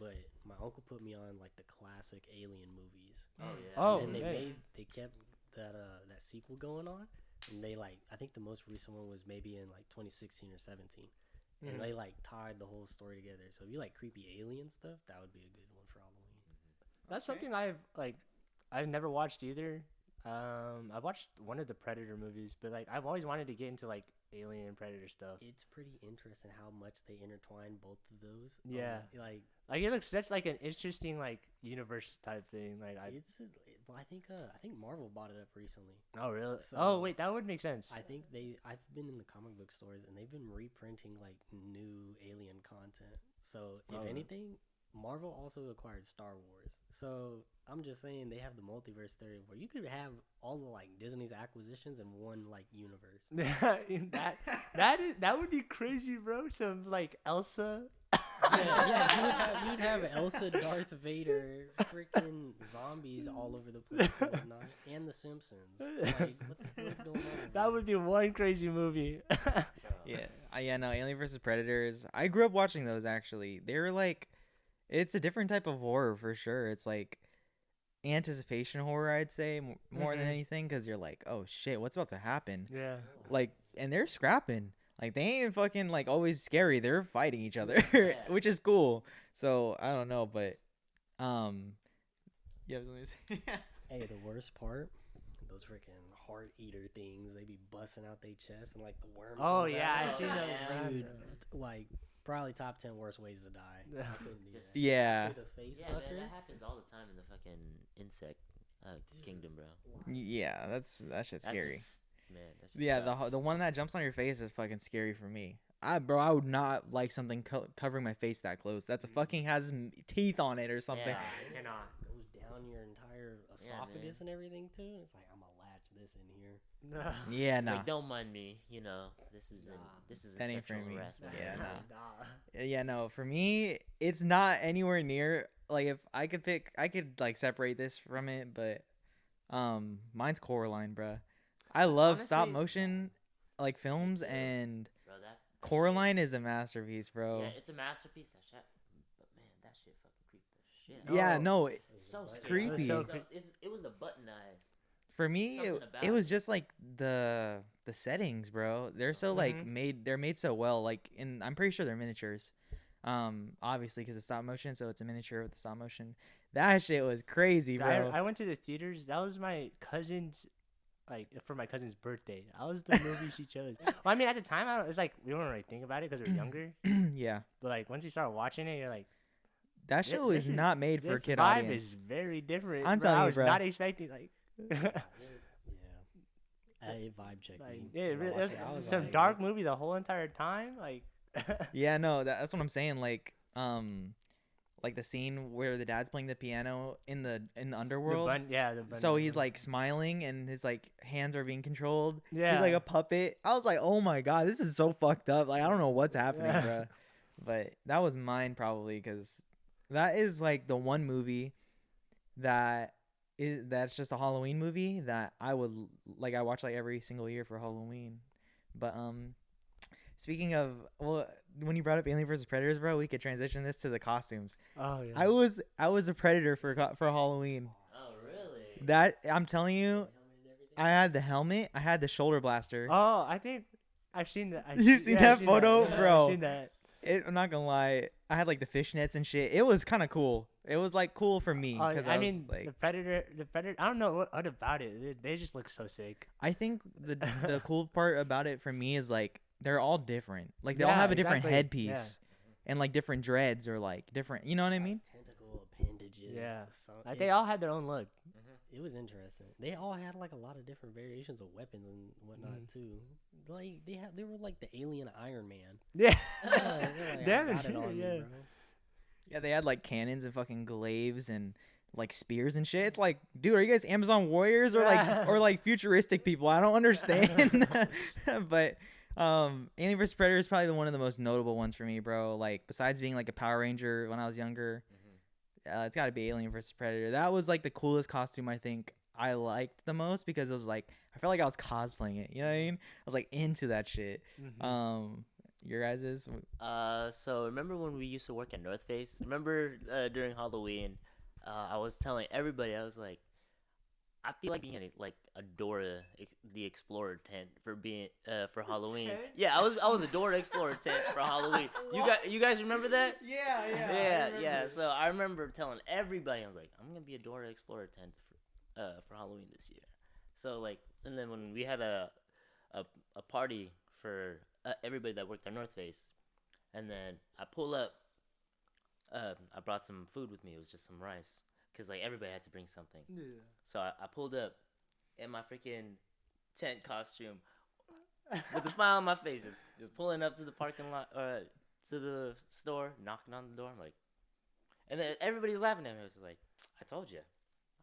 but my uncle put me on like the classic Alien movies. Oh yeah. Oh, And yeah. they kept that sequel going on, and they like I think the most recent one was maybe in like 2016 or 17, and they like tied the whole story together. So if you like creepy alien stuff, that would be a good one for Halloween. That's something I've never watched either. I watched one of the Predator movies, but like I've always wanted to get into like Alien and Predator stuff. It's pretty interesting how much they intertwine both of those. Yeah. Like Like it looks such like an interesting like universe type thing. Like well, I think Marvel bought it up recently. oh really? So- Oh wait, that would make sense. I think I've been in the comic book stores and they've been reprinting like new Alien content. So if Oh. anything, Marvel also acquired Star Wars. So I'm just saying they have the multiverse theory where you could have all the like Disney's acquisitions in one like universe. that would be crazy, bro. Some like Elsa. Yeah, you'd have Elsa, Darth Vader, freaking zombies all over the place and whatnot, and The Simpsons. Like, what the hell is going on? That would be one crazy movie. Yeah. No, Alien versus Predators. I grew up watching those actually. They were like, it's a different type of horror for sure. It's like anticipation horror, I'd say, more than Mhm. anything, because you're like, oh shit, what's about to happen? Yeah. Like, and they're scrapping. Like, they ain't fucking like always scary. They're fighting each other, which is cool. So I don't know, but you have something to say? Hey, the worst part, those freaking heart eater things, they be busting out their chest and like the worm. Oh comes yeah, out. I seen those. yeah. Dude, like probably top 10 worst ways to die. Yeah. I couldn't do Just- that. Yeah. Through the face Yeah, sucker. man, that happens all the time in the fucking insect kingdom, bro. Yeah, that shit's That's scary. just- man, that's just Yeah, sucks. the one that jumps on your face is fucking scary for me. I would not like something covering my face that close. That's a fucking has teeth on it or something. Yeah. I cannot. Goes down your entire esophagus and everything too. It's like I'm gonna latch this in here. No. Yeah, It's nah. like, don't mind me, this isn't Nah. this isn't That ain't for sexual me. harassment. Yeah, right nah. now. Yeah, no. For me, it's not anywhere near. Like, if I could pick, I could like separate this from it, but mine's Coraline, bruh. I love stop Honestly- motion like films, and Bro, that Coraline is a masterpiece, bro. Yeah, it's a masterpiece. That shit, but man, that shit fucking creeped the shit. Yeah, Oh. no. So It's scary. creepy. So It was the button eyes. For me, Something it about was it. just like the settings, bro. They're so like Mhm. they're made so well. Like, I'm pretty sure they're miniatures. Obviously because it's stop motion, so it's a miniature with the stop motion. That shit was crazy, bro. I went to the theaters. That was my cousin's, like for my cousin's birthday. That was the movie she chose. Well, I mean, at the time, it was like we don't really think about it because we're younger. Yeah, But like once you start watching it, you're like, that Thi- shit this was is- not made for a this kid vibe audience. is very different. I'm bro. telling I you, was bro. not expecting like. Yeah. It vibe checked Like, me. yeah, it When I really, watched it I was was some like, dark movie the whole entire time. Like, Yeah, no, that's what I'm saying. Like the scene where the dad's playing the piano in the underworld. the bun So he's like smiling and his like hands are being controlled. yeah, He's like a puppet. I was like, oh my god, this is so fucked up. Like, I don't know what's happening, Yeah. bro. But that was mine probably because that is like the one movie that's just a Halloween movie that I would like. I watch like every single year for Halloween. But speaking of, well, when you brought up Alien vs Predators, bro, we could transition this to the costumes. oh yeah. I was a predator for Halloween. Oh really? That I'm telling you, I had the helmet, I had the shoulder blaster. Oh, I think I've seen that. You've seen that photo? Yeah, Bro. I've seen that. I'm not gonna lie, I had like the fishnets and shit. It was kind of cool. It was like cool for me Oh, because I was mean, like, the predator. I don't know what about it. They just look so sick. I think the cool part about it for me is like they're all different. Like they all Yeah, have a different exactly. headpiece and like different dreads or like different. You know what I mean? Tentacle appendages. Yeah. some- Like it- they all had their own look. it was interesting. They all had like a lot of different variations of weapons and whatnot too. Like they were like the alien Iron Man. Yeah. Like, Damn I got it, it on me, yeah. bro. Yeah, they had like cannons and fucking glaives and like spears and shit. It's like, dude, are you guys Amazon warriors or like futuristic people? I don't understand. But Alien vs Predator is probably one of the most notable ones for me, bro. Like besides being like a Power Ranger when I was younger, it's got to be Alien vs Predator. That was like the coolest costume I think I liked the most because it was like I felt like I was cosplaying it. You know what I mean? I was like into that shit. Your guys is So remember when we used to work at North Face? Remember during Halloween, I was telling everybody, I was like, I feel like being in like a Dora the Explorer tent for Halloween. Tent? Yeah, I was a Dora Explorer tent for Halloween. You guys remember that? Yeah. So I remember telling everybody, I was like, I'm gonna be a Dora Explorer tent for Halloween this year. So like, and then when we had a party for everybody that worked at North Face, and then I pull up. I brought some food with me. It was just some rice, cause like everybody had to bring something. Yeah. So I pulled up in my freaking tent costume with a smile on my face, just pulling up to the parking lot or to the store, knocking on the door. I'm like, and then everybody's laughing at me. I was like, I told you,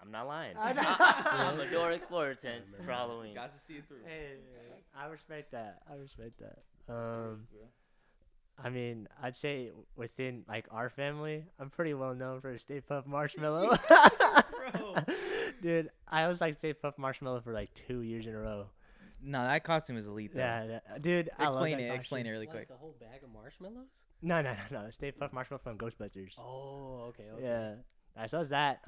I'm not lying. I'm a Dora Explorer tent for Halloween. got to see it through. Hey, I respect that. I mean, I'd say within like our family, I'm pretty well known for Stay Puft Marshmallow. Bro. Dude, I was like Stay Puft Marshmallow for like 2 years in a row. No, that costume is elite though. Yeah, dude. Explain I love that Explain it costume. really Like quick. the whole bag of marshmallows. No. Stay Puft Marshmallow from Ghostbusters. Oh, okay. Yeah. So was that.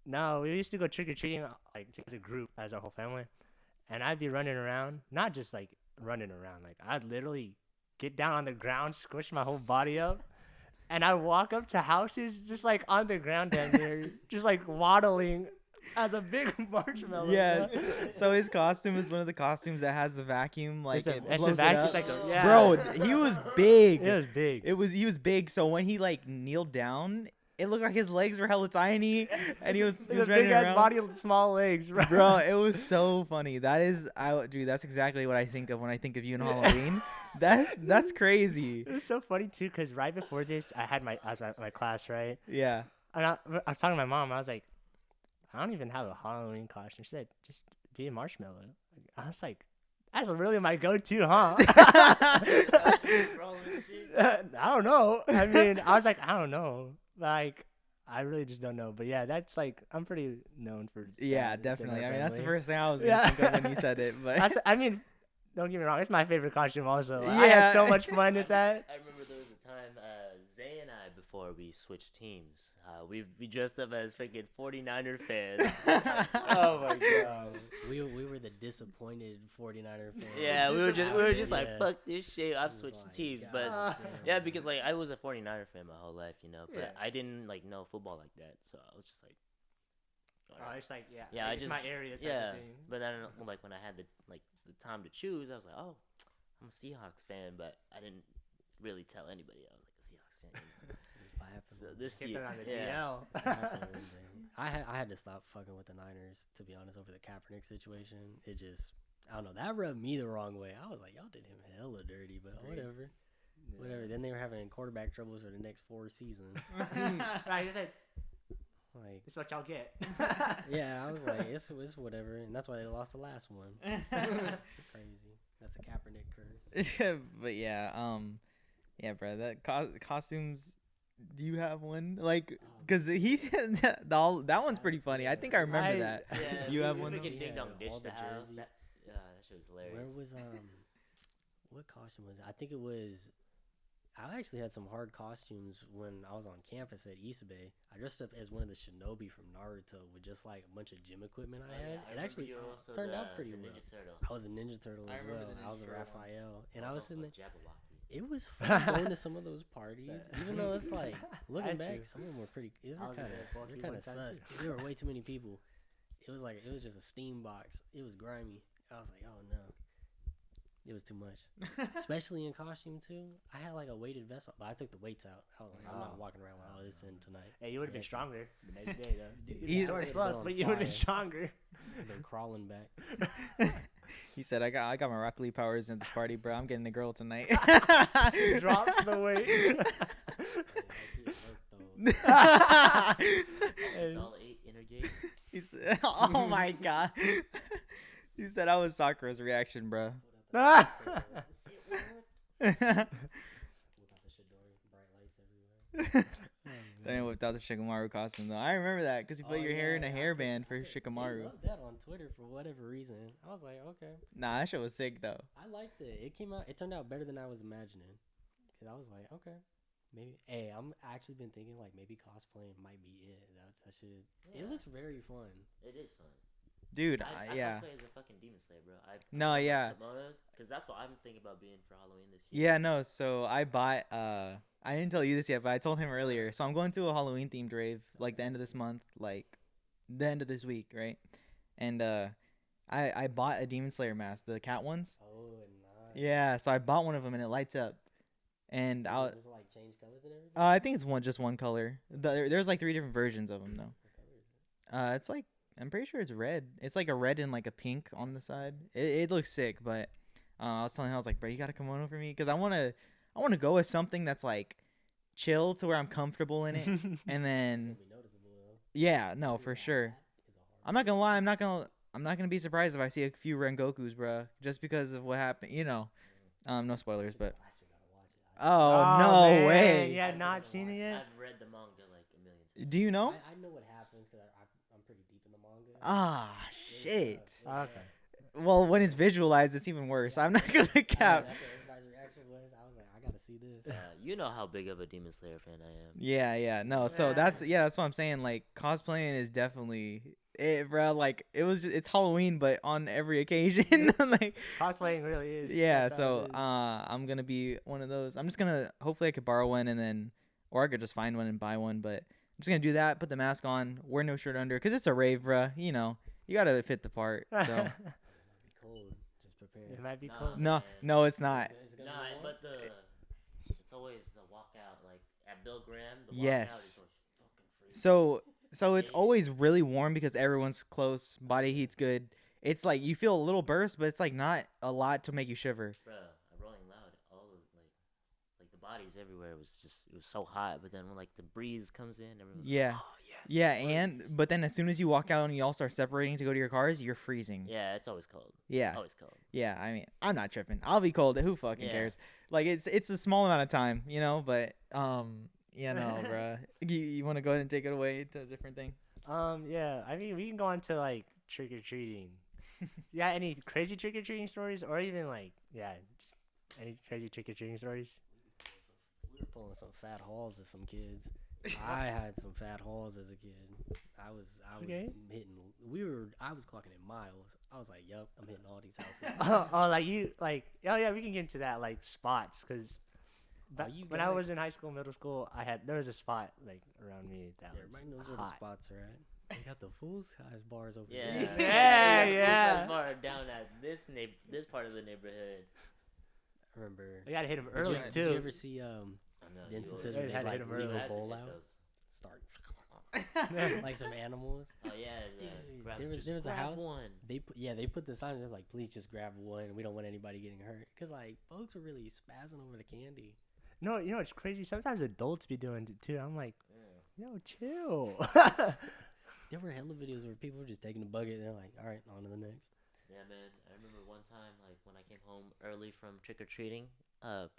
No, we used to go trick or treating like as a group, as our whole family, and I'd be running around, not just like running around, like I'd literally get down on the ground, squish my whole body up, and I walk up to houses just like on the ground down there, just like waddling as a big marshmallow. Yeah, bro. so his costume is one of the costumes that has the vacuum, like it blows it up. It's like yeah. Bro, he was big. It was big. He was big. So when he like kneeled down, it looked like his legs were hella tiny, and he was Like a running big ass around. body with small legs, bro. Bro, it was so funny. Dude, that's exactly what I think of when I think of you in Halloween. That's crazy. It was so funny too, cause right before this, I was at my class, right? Yeah. And I was talking to my mom. I was like, I don't even have a Halloween costume. She said, just be a marshmallow. I was like, that's really my go-to, huh? I don't know. I mean, I was like, I don't know. Like, I really just don't know. But yeah, that's like, I'm pretty known for. Yeah, that in definitely. our I mean, that's the family. first thing I was gonna think of when you said it. But I mean, don't get me wrong. It's my favorite costume also. I Yeah. had so much fun with that. I remember there was a time Zay and I, before we switched teams, we dressed up as freaking 49er fans. Oh my god. We were the disappointed 49er fans. Yeah, we were just like, Yeah. fuck this shit. I've It was switched like, teams, God but damn. yeah, because like I was a 49er fan my whole life, but Yeah. I didn't like know football like that, so I was just like, Oh, it's like Yeah, I it's just- my area type yeah. of thing. But then like when I had the time to choose, I was like, oh, I'm a Seahawks fan, but I didn't really tell anybody I was like a Seahawks fan. So this Skip year, it on the yeah. DL. I had to stop fucking with the Niners, to be honest, over the Kaepernick situation. It just, I don't know, that rubbed me the wrong way. I was like, y'all did him hella dirty, but whatever. Whatever. Then they were having quarterback troubles for the next 4 seasons. Right, it's like, Like, it's what y'all get. yeah, I was like, it's whatever, and that's why they lost the last one. Crazy. That's a Kaepernick curse. But yeah, bro. That costumes. Do you have one? Like, cause that one's pretty funny. I think I remember that. Yeah, You have we one? freaking Yeah, ding dong dish all the the house. jerseys. That shit was hilarious. Where was what costume was it? I think it was. I actually had some hard costumes when I was on campus at East Bay. I dressed up as one of the shinobi from Naruto with just like a bunch of gym equipment I had. It actually turned out pretty well. Ninja Turtle. I was a Ninja Turtle I as remember well. the I was a Ninja Turtle one. Raphael, and I was also in a the. Jabberwocky. It was fun going to some of those parties, even though it's like looking had back, to. some of them were pretty. They I were was kind a bit bulky of, they're kind one of time, sus. too. There were way too many people. It was just a steam box. It was grimy. I was like, oh no. It was too much, especially in costume too. I had like a weighted vest on, but I took the weights out. I was like, I'm not walking around with all this in tonight. Hey, you would have been stronger the next day, though. Dude, You'd He's- sore as I'd been fuck, on but you would have been fire. stronger. I've been crawling back. He said, I got my Rocket League powers at this party, bro. I'm getting a girl tonight. Drops the weight. It's all 8 inner gate. He said, oh my god. He said I was Sakura's reaction, bro. Then whipped out the Shikamaru costume though. I remember that because you put your hair in a hairband for They Shikamaru. loved that on Twitter for whatever reason. I was like, okay. Nah, that shit was sick though. I liked it. It turned out better than I was imagining. Cause I was like, okay, maybe. Hey, I'm actually been thinking like maybe cosplaying might be it. That shit. Yeah. It looks very fun. It is fun. Dude, I yeah. cosplay as a fucking Demon Slayer, bro. No, yeah. Kimonos, because that's what I'm thinking about being for Halloween this year. Yeah, no, so I bought I didn't tell you this yet, but I told him earlier. So I'm going to a Halloween themed rave like the end of this month, like the end of this week, right? And I bought a Demon Slayer mask, the cat ones. Oh, and nice. Yeah, so I bought one of them and it lights up. And Does I'll it like change colors and everything? I think it's just one color. There's like 3 different versions of them though. What color is it? It's like I'm pretty sure it's red. It's like a red and like a pink on the side. It looks sick, but I was telling him, I was like, bro, you gotta come on over me because I wanna go with something that's like chill to where I'm comfortable in it, and It's then gonna be noticeable though. yeah, no, Dude, for that sure. hat is a hard I'm not gonna lie, I'm not gonna be surprised if I see a few Rengokus, bro, just because of what happened. You know, no spoilers, but I still gotta watch it. oh no man. way. You I've have not never seen it watched yet? I've read the manga like a million times. Do you know? I know what happens because I'm pretty deep in the manga. Ah, It was shit. tough. It was Okay. tough. Well, when it's visualized, it's even worse. I'm not gonna I mean, cap. that's what everybody's reaction was. I was like, I gotta see this. You know how big of a Demon Slayer fan I am. Yeah, no. So Yeah. that's what I'm saying. Like cosplaying is definitely it, bro. Like it's Halloween, but on every occasion. Like Cosplaying really is. yeah. That's how So it is. I'm gonna be one of those. I'm just gonna hopefully I could borrow one and then, or I could just find one and buy one. But I'm just gonna do that. Put the mask on. Wear no shirt under, cause it's a rave, bro. You know, you gotta fit the part. So It might be cold. Just prepare. It might be Nah. cool. no, it's not. It's gonna Nah, be warm? but it's always the walkout. Like at Bill Graham, the walkout Yes. is always fucking freezing. So it's always really warm because everyone's close. Body heat's good. It's like you feel a little burst, but it's like not a lot to make you shiver. Bruh, at Rolling Loud, all of like the bodies everywhere was it was so hot. But then when like the breeze comes in, everyone's Yeah. like, oh yes. Yeah, and breeze." but then as soon as you walk out and you all start separating to go to your cars, you're freezing. Yeah, it's always cold. Yeah. Always cold. Yeah, I mean, I'm not tripping. I'll be cold. Who fucking Yeah. cares? Like it's a small amount of time, you know, but you know, bruh. You want to go ahead and take it away to a different thing? Yeah. I mean, we can go on to like trick or treating. Yeah. Any crazy trick or treating stories, or even like just any crazy trick or treating stories? We were pulling some fat hauls as some kids. I had some fat hauls as a kid. I was Okay. hitting. I was clocking in miles. I was like, yup, I'm hitting all these houses. Oh, yeah, we can get into that like spots, cause you when I got it. was in high school, middle school, there was a spot like around me that Everybody was knows where the hot. spots are at. They got the full size bars over Yeah. there. Yeah, This yeah. was bar down at this part of the neighborhood. I remember. You gotta hit them Did early you, too. Did you ever see I know, the you instances always- where You they had to hit like 'em leave early. You a had to bowl hit out, those. start like some animals? Oh yeah, Dude, grab, there was- just there was a grab house- one. They put the sign. They're like, please just grab one. We don't want anybody getting hurt. Cause like folks were really spazzing over the candy. No, you know it's crazy. Sometimes adults be doing it too. I'm like, Yeah. yo, chill. There were hella videos where people were just taking the bucket and they're like, all right, on to the next. Yeah, man. I remember one time, like when I came home early from trick or treating,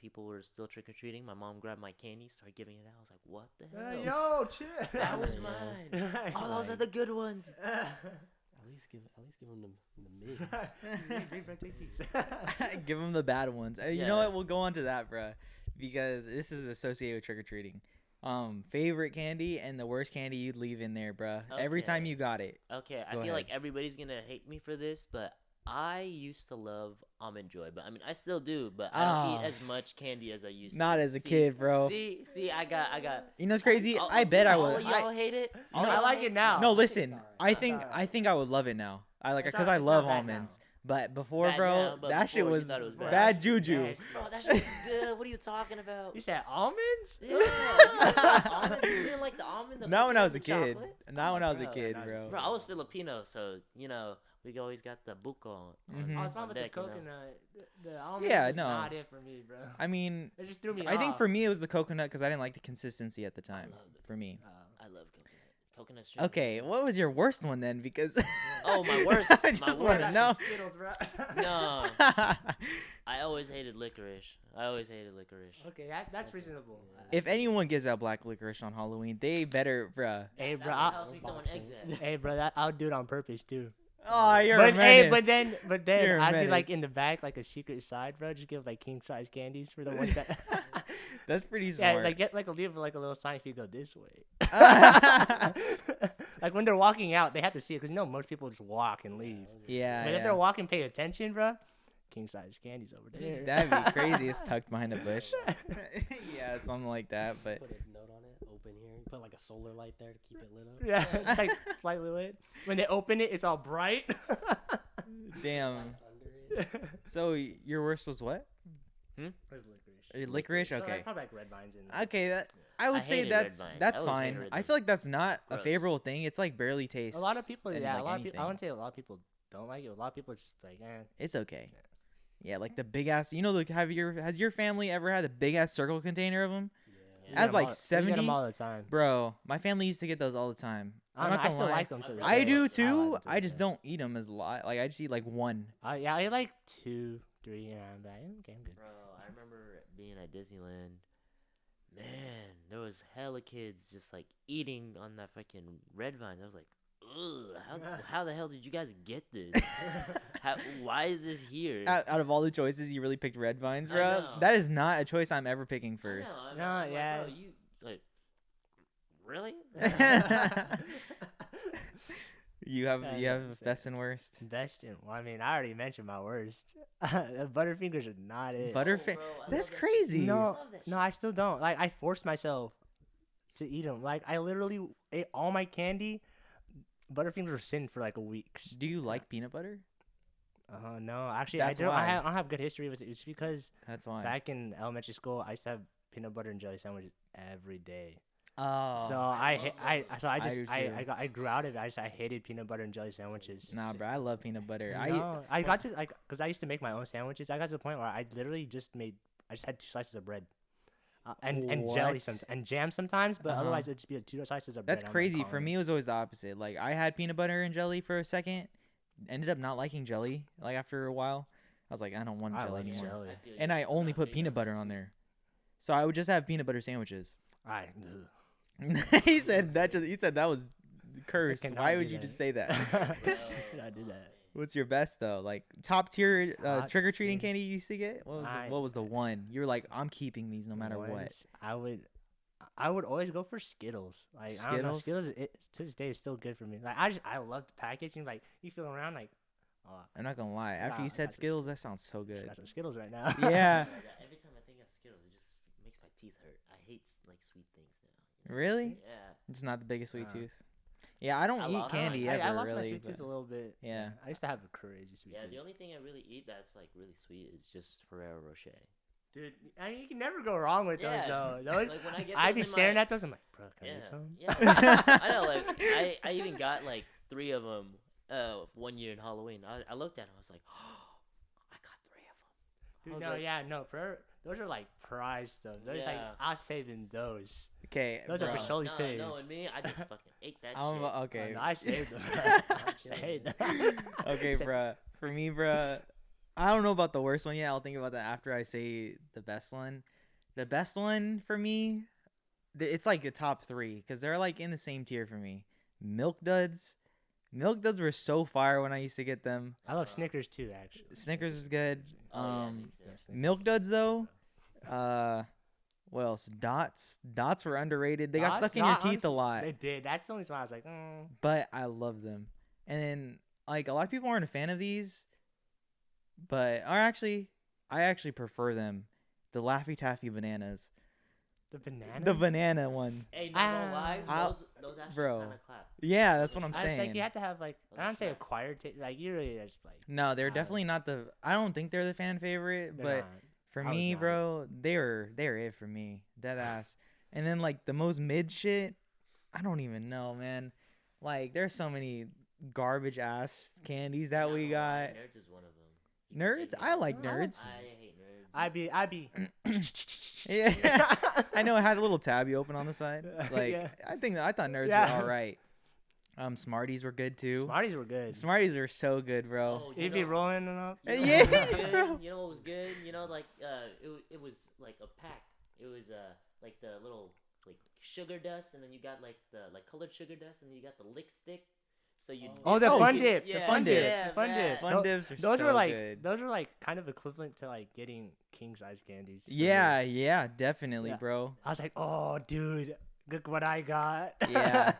people were still trick or treating. My mom grabbed my candy, started giving it out. I was like, "What the hell? yo, chill. That was Yeah. mine. Oh, those are the good ones." At least give them the mids. Give them the bad ones. You know Yeah. what? We'll go on to that, bruh, because this is associated with trick or treating. Favorite candy and the worst candy you'd leave in there, bruh. Every time Okay. you got it. Okay, I Go feel like ahead. everybody's gonna hate me for this, but I used to love almond joy. But I mean, I still do, but I don't Ah. eat as much candy as I used to. Not as a See- kid, bro. See, I got. You know what's crazy? all- I bet I all would. of y'all hate it. I like it now. No, I think listen. it's alright. I It's think alright. I think I would love it now. I like It's because not- I it's love not bad now. almonds. But before, Bad bro, now, but that shit before you was thought it was bad. bad juju. Yes. Bro, that shit was good. What are you talking about? You said almonds? Yeah, you like almonds? You didn't like the almond? The Not when I was a cookies and kid. chocolate? Not when I was a bro, kid, no, bro. Bro, I was Filipino, so we always got the buko on. Mhm. Oh, it's not on with the deck, you know? coconut. The almonds Yeah, is no. not it for me, bro. I mean, It just threw me I think off. for me it was the coconut because I didn't like the consistency at the time. love it. For me. I love coconut. Coconut straight. Okay, what was your worst one then? Because Oh, my worst. I my just worst. wanna know. Skittles, bro. No, I always hated licorice. Okay, that's reasonable. If anyone gives out black licorice on Halloween, they better, bruh. Hey, That's bro. the I'll, house we throwing eggs at. hey, bro. I'll do it on purpose too. Oh, you're But a hey, menace. but then You're a I'd be like menace. in the back, like a secret side, bro. Just give like king size candies for the ones that. That's pretty Yeah, smart. like get like leave like a little sign if you go this way. Like when they're walking out, they have to see it because most people just walk and leave. yeah, But if they're walking, pay attention, bro. King size candies over there. That'd be crazy. It's tucked behind a bush. Yeah, something like that. But Put a note on it. Open here. Put like a solar light there to keep it lit up. Yeah, it's like slightly lit. When they open it, it's all bright. damn. Under it. So your worst was what? Licorice. So, Okay. like, probably like red vines and. Okay, that I would I say hated red that's vines. that's I always fine. hated red I vines. feel like that's not a Gross. favorable thing. It's like barely tastes. A lot of people, and, yeah, like, a lot of people. I anything. wouldn't say a lot of people don't like it. A lot of people just like, It's okay. Yeah, like the big ass. You know, like has your family ever had a big ass circle container of them? Yeah. As like We get 70? them all the time. Bro, my family used to get those all the time. I, I'm don't not know, I gonna still lie. like them to this I day. do like too. them to I this just day. don't eat them as a lot. Like I just eat like one. Yeah, I like 2, 3, and I'm like, okay, I'm good. Bro, I remember being at Disneyland. Man, there was hella kids just like eating on that fucking red vines. I was like, ugh, how the hell did you guys get this? Why is this here? Out of all the choices, you really picked red vines, I bro. know. That is not a choice I'm ever picking I first. know, I'm No, like, yeah. Bro, you like really? You have Yeah, best and worst. Best in. Well, I mean, I already mentioned my worst. Butterfingers are not it. Butterfinger. bro, I That's love that crazy. shit. No, love that no, I still don't. Like, I forced myself to eat them. Like, I literally ate all my candy. Butterfingers were sin for like a week. Do you like peanut butter? No, actually, That's I don't. why. I don't have good history with it. It's because That's why. back in elementary school, I used to have peanut butter and jelly sandwiches every day. Oh. So I love those. I grew out of it. I hated peanut butter and jelly sandwiches. Nah, bro. I love peanut butter. No, I got to like because I used to make my own sandwiches. I got to the point where I literally just had 2 slices of bread, and jelly What? and jam sometimes, but Uh-huh. otherwise it'd just be 2 slices of bread. That's I'm like, crazy. calling For it. me, it was always the opposite. Like I had peanut butter and jelly for a second, ended up not liking jelly. Like after a while, I was like, I don't want I jelly like anymore. jelly. feel you. And I It's only my put favorite peanut butter one, on too. there, so I would just have peanut butter sandwiches. I He said that was cursed. cannot Why do would you that. just say that? I did that. What's your best though? Like top tier Top trick or treating tier. candy you used to get? What was the one? You were like, I'm keeping these no matter what. Ones, I would always go for Skittles. Like I don't know, Skittles? Skittles to this day is still good for me. Like I love the packaging. Like you feel around like, oh, I'm not gonna lie. After Nah, you said that's a- Skittles, that sounds so I good. got some Skittles right now. Yeah. Every time I think of Skittles, it just makes my teeth hurt. I hate like sweet things now. Really? Yeah. It's not the biggest sweet Uh, tooth. Yeah, I don't I eat lost candy mine. ever I lost my really. sweet tooth but- a little bit. Yeah. I used to have a crazy sweet Yeah, tooth. the only thing I really eat that's like really sweet is just Ferrero Rocher. Dude, I mean, you can never go wrong with those Yeah. though. Those, Like when I get I'd those be in staring my- at those. I'm like, bro, can I Yeah, get some? yeah. I know. Like I even got like 3 of them. One year in Halloween. I looked at them. I was like, oh, I got 3 of them. Dude, I was no, like- yeah, no. Those are like prize stuff. Those like Yeah. I'm saving those. Okay, Those are bro. for surely no, saved. no, and me, I just fucking ate that I'm shit. okay. No, I saved them. I saved them. Okay, bruh. For me, bruh, I don't know about the worst one yet. I'll think about that after I say the best one. The best one for me, it's like a top 3 because they're like in the same tier for me. Milk Duds. Milk Duds were so fire when I used to get them. I love Snickers too, actually. Snickers is good. Oh, yeah, me too. Yeah, Snickers. Milk Duds though. What else? Dots. Dots were underrated. They got Dots? stuck in your Not- teeth a honestly, lot, They did. That's the only one I was like, but I love them. And then like a lot of people aren't a fan of these, but I actually prefer them. The Laffy Taffy bananas. The banana. The banana one. Hey, not gonna lie, I'll- those actually bro. kind of clap. Yeah, that's what I'm I was like, saying. you have to have like, Those I are don't say flat. acquired taste. Like you really just like. No, they're I- definitely not the. I don't think they're the fan favorite, they're but not. for I was me, not. bro, they're it for me. Dead ass. And then like the most mid shit, I don't even know, man. Like there's so many garbage ass candies that Not we gonna lie, got. Nerds is one of them. You can Nerds? take me I out. like nerds. I hate nerds. I be. Yeah. I know it had a little tab you open on the side. Like Yeah. I thought nerds Yeah. were all right. Smarties were good too. Smarties were good. Smarties are so good, bro. Oh, You'd be rolling them up. You know Yeah, what was good? bro. You know what was good? You know, like it was like a pack. It was like the little like sugar dust, and then you got like the like colored sugar dust, and then you got the lick stick. So you. Oh, the Oh, fun s- dip. yeah, The fun dips. dips. yeah, Fun that. dip. Fun dips are Those so were like good. those were like kind of equivalent to like getting king size candies. for me. Yeah, definitely, Yeah. bro. I was like, oh, dude, look what I got. Yeah.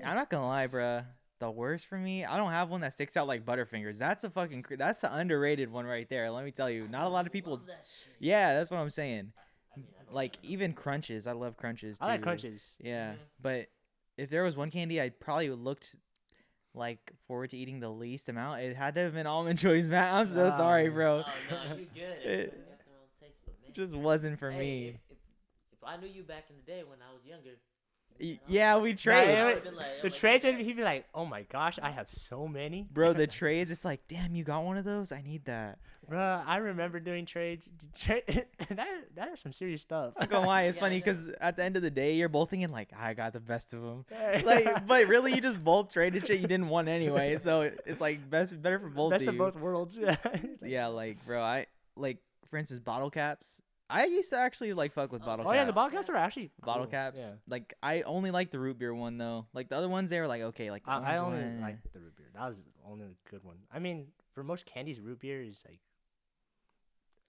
I'm not gonna lie, bruh. The worst for me, I don't have one that sticks out like Butterfingers. That's that's the underrated one right there. Let me tell you, not a lot of people. Love that shit. Yeah, that's what I'm saying. I mean, I don't Like know. even Crunches, I love Crunches too. I like crunches. Yeah, Mhm. but if there was one candy I probably looked like forward to eating the least amount, it had to have been Almond Joys, man. I'm so Ah. sorry, bro. Oh no, you good. It- Everybody's got their own taste, but man. It just wasn't for Hey, me. If I knew you back in the day when I was younger. Yeah, we Yeah, trade. yeah, I would've been like- the like, trades, okay. he'd be like, oh my gosh, I have so many. Bro, the trades, it's like, damn, you got one of those? I need that. Bruh, I remember doing trades. That is some serious stuff. Not gonna lie, it's Yeah, funny I know. because at the end of the day, you're both thinking like, I got the best of them. Like, Like, but really, you just both traded shit you didn't want anyway. So it's like better for both best of of you. both worlds. Yeah. Yeah, like, bro, I like, for instance, bottle caps. I used to actually like fuck with Oh, bottle Oh caps. yeah, the bottle caps are actually Bottle cool. caps. Yeah. Like, I only like the root beer one though. Like the other ones, they were like, okay, like the I orange only one. like the root beer. That was the only good one. I mean, for most candies, root beer is like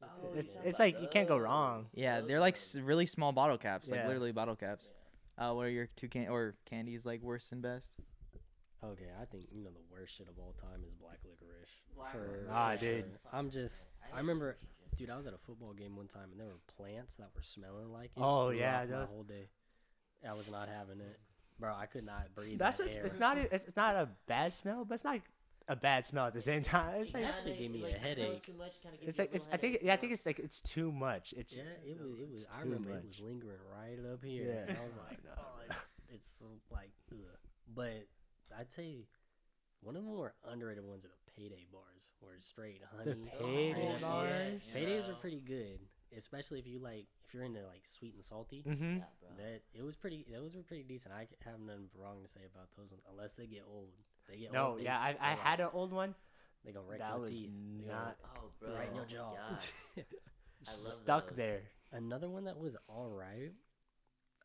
Oh, it's yeah. it's like you can't go wrong. Yeah, Those they're like are- really small bottle caps, like Yeah. literally bottle caps. What are your two candies like worse than best? Okay, I think the worst shit of all time is black licorice. Black For- licorice. Ah, for dude. sure. I remember, dude, I was at a football game one time and there were plants that were smelling like it. Oh, throughout yeah, my those- whole day. I was not having it, bro. I could not breathe. That's that just, air. it's not a bad smell, but it's not a bad smell at the same time. It's like actually gave me a headache. it's like it's I think it's like it's too much. It's Yeah, it was. I too remember it much. was lingering right up here. Yeah. And I was like, No, oh, it's so like, ugh. But I'd say one of the more underrated ones are the payday bars, where it's straight honey. payday right up to you. bars? Paydays are pretty good, especially if you're into like sweet and salty. Mm-hmm. Those were pretty decent. I have nothing wrong to say about those ones, unless they get old. They get No, old. yeah, I had an old one. They gonna wreck That your was teeth. They gonna not Oh, bro. right in your oh my jaw. God. I love stuck those. there. Another one that was alright.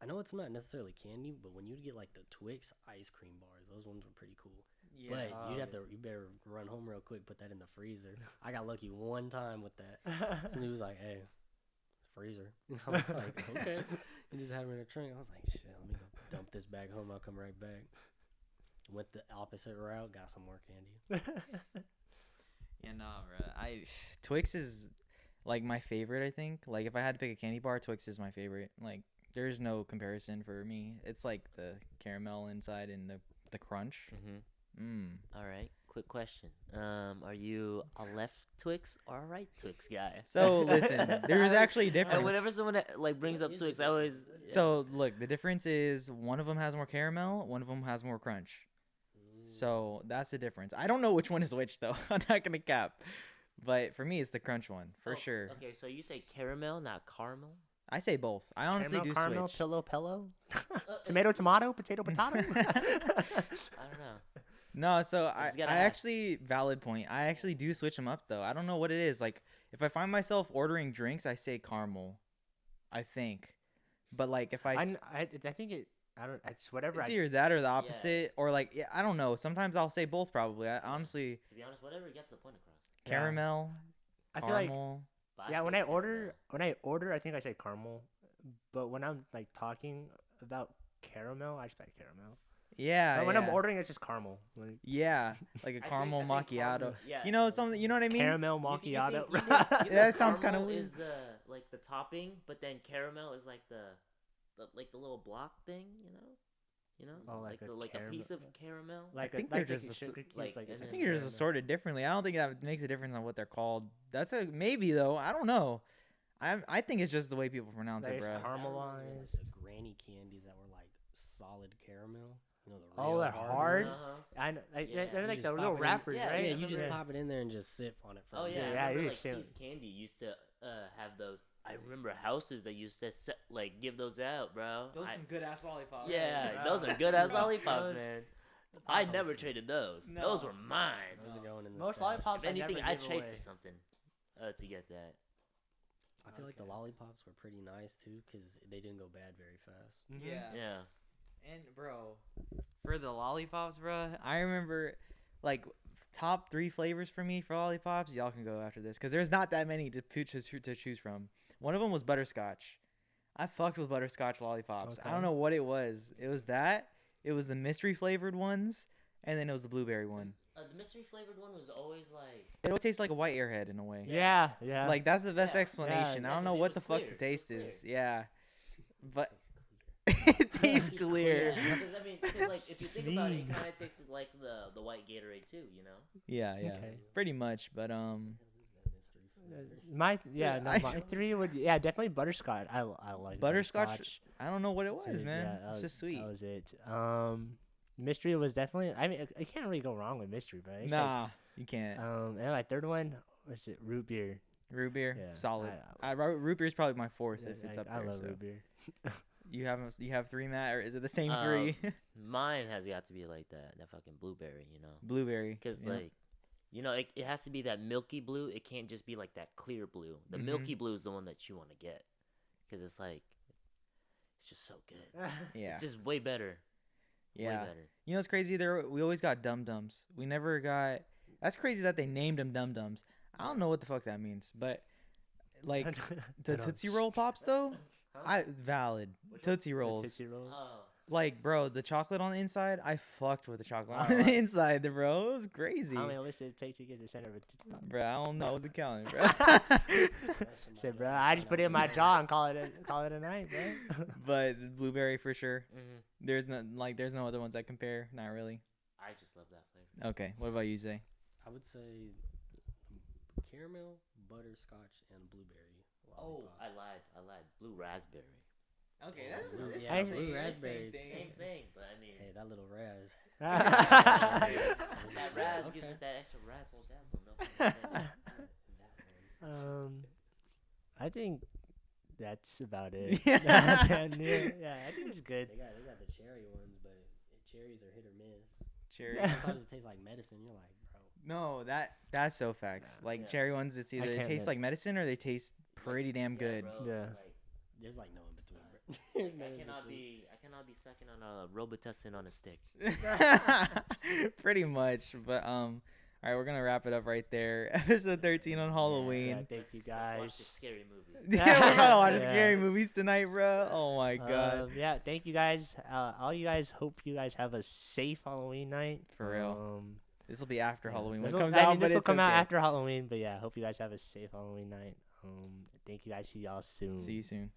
I know it's not necessarily candy, but when you'd get like the Twix ice cream bars, those ones were pretty cool. But you better run home real quick, put that in the freezer. I got lucky one time with that. Somebody was like, "Hey, freezer." I was like, "Okay." He just had me in a trunk. I was like, "Shit, let me go dump this back home. I'll come right back." Went the opposite route, got some more candy. Yeah, nah, bro. Twix is like my favorite. I think. Like if I had to pick a candy bar, Twix is my favorite. Like there's no comparison for me. It's like the caramel inside and the crunch. Mm-hmm. All right. Quick question. Are you a left Twix or a right Twix guy? So listen, there is actually a difference. Whenever someone like brings up Twix, I always. Yeah. So look, the difference is one of them has more caramel, one of them has more crunch. So that's the difference. I don't know which one is which though. I'm not gonna cap, but for me it's the crunch one for Oh, sure. Okay, so you say caramel, not caramel. I say both. I honestly do caramel, switch. pillow, pillow, tomato, tomato, potato, potato. I don't know. No, so You I just gotta ask. actually valid point. I actually do switch them up though. I don't know what it is. Like if I find myself ordering drinks, I say caramel. I think, but like if I think it. I don't. It's whatever. it's either that or the opposite, or like yeah, I don't know. Sometimes I'll say both. Probably. I honestly To be honest, whatever gets the point across. Yeah. caramel, I feel like caramel. But yeah. say When I caramel. order, I think I say caramel. But when I'm like talking about caramel, I expect caramel. Yeah. But when I'm yeah. ordering, it's just caramel. Like Yeah, like a I caramel think macchiato. caramel- yeah, You know like- something? You know what I mean? caramel You thi- you macchiato. think- you think- you think Yeah, that sounds kinda caramel weird. Is the like the topping, but then caramel is like the like the little block thing, you know, Oh, like a like a piece of caramel. Like think a, they're like just making a s- sugar cubes, like, like and it's I then think they're just caramel. assorted differently. I don't think that makes a difference on what they're called. That's a maybe though. I don't know. I think it's just the way people pronounce Like it, it's bro. That reminds me of, like, caramelized. the granny candies that were like solid caramel. You know, the Oh, real they're hard? ones. I know, like, Yeah. they're You like just the pop little it in- wrappers, Yeah, right? Yeah, I you just remember- pop it in there and just sip on it for Oh a yeah, Yeah, I you remember like just say- See's Candy used to have those. I remember houses that used to like give those out, bro. good ass lollipops. Yeah, those are good ass Bro, lollipops, those- man. I Pops. never traded those. No. Those were mine. Those are going in the Most stash. lollipops If I never anything, I'd give trade away. for something to get that. I feel like the lollipops were pretty nice too, because they didn't go bad very fast. Mhm. Yeah. Yeah. And bro, for the lollipops, bro, I remember like top 3 flavors for me for lollipops. Y'all can go after this because there's not that many to choose from. One of them was butterscotch. I fucked with butterscotch lollipops. I Okay. don't know what it was. It was that. It was the mystery flavored ones, and then it was the blueberry one. The mystery flavored one was always like. It always tastes like a white airhead in a way. Yeah, yeah. Like that's the best Yeah. explanation. Yeah, I don't 'cause know it what was the fuck clear. the It taste was is. clear. Yeah, but Tastes it tastes clear. clear. Yeah, because I mean, 'cause, like if you think about it, it Sweet. kind of tastes like the white Gatorade too, you know. Yeah, yeah, Okay. pretty much. But My Yeah, no, I- my 3 would definitely butterscotch. I like Butterscotch, I don't know what it was, Dude, man. yeah, that It's was- just sweet. That was it. Mystery was definitely. I mean, I can't really go wrong with mystery, but it's Nah, you can't. Like, and my third one was it root beer. Root beer, Yeah, solid. Root beer is probably my 4th if it's up I there. love So. root beer. You have 3, Matt, or is it the same Um, 3? Mine has got to be like that fucking blueberry, you know. Blueberry. Because yeah. like, you know, it has to be that milky blue. It can't just be like that clear blue. The Mhm. milky blue is the one that you want to get, because it's like, it's just so good. Yeah, It's just way better. yeah. Way better. You know what's crazy? We always got Dum Dums. We never got. That's crazy that they named them Dum Dums. I don't know what the fuck that means, but like the Tootsie Roll Pops though, Huh? valid Which one? Tootsie Rolls. Tootsie Rolls. Oh, Like, bro, the chocolate on the inside, I fucked with the chocolate Oh, on the I- inside, bro. It was crazy. How many licks did it take to get the center of a Tootsie Pop? Bro, I don't know. I wasn't counting, bro. Said, bro, I just put it in my jaw and call it a night, bro. But the blueberry for sure. hmm There's no other ones that compare. Not really. I just love that flavor. Okay, what about you, Zay? I would say caramel, butterscotch, and blueberry. Oh, lollipops. I lied. Blue raspberry. Okay, that's- that's, that's yeah, the blue raspberry. Same thing, but I mean, Hey, that little raz. that raz gives Okay. it that extra razzle dazzle. No pun intended. I think that's about it. Yeah. Yeah, I think it's good. They got the cherry ones, but cherries are hit or miss. Cherry. Sometimes it tastes like medicine. You're like, bro. No, that's so facts. Like Yeah. cherry ones, it's either they can't taste mix. like medicine or they taste pretty damn good. Bro, Yeah. Like, There's like no in between, bro. There's no I in cannot between. be sucking on a Robitussin on a stick. Pretty much. But all right, we're gonna wrap it up right there. Episode 13 on Halloween. Yeah, thank you Let's watch guys. this scary movie. Yeah, we're about to watch Yeah. scary movies tonight, bro. Oh my god. Yeah, thank you guys. All you guys, hope you guys have a safe Halloween night. For real. This will be after Halloween when This it will, comes I out, mean, but this will it's come out okay. after Halloween. But yeah, hope you guys have a safe Halloween night. Thank you guys. See y'all soon. See you soon.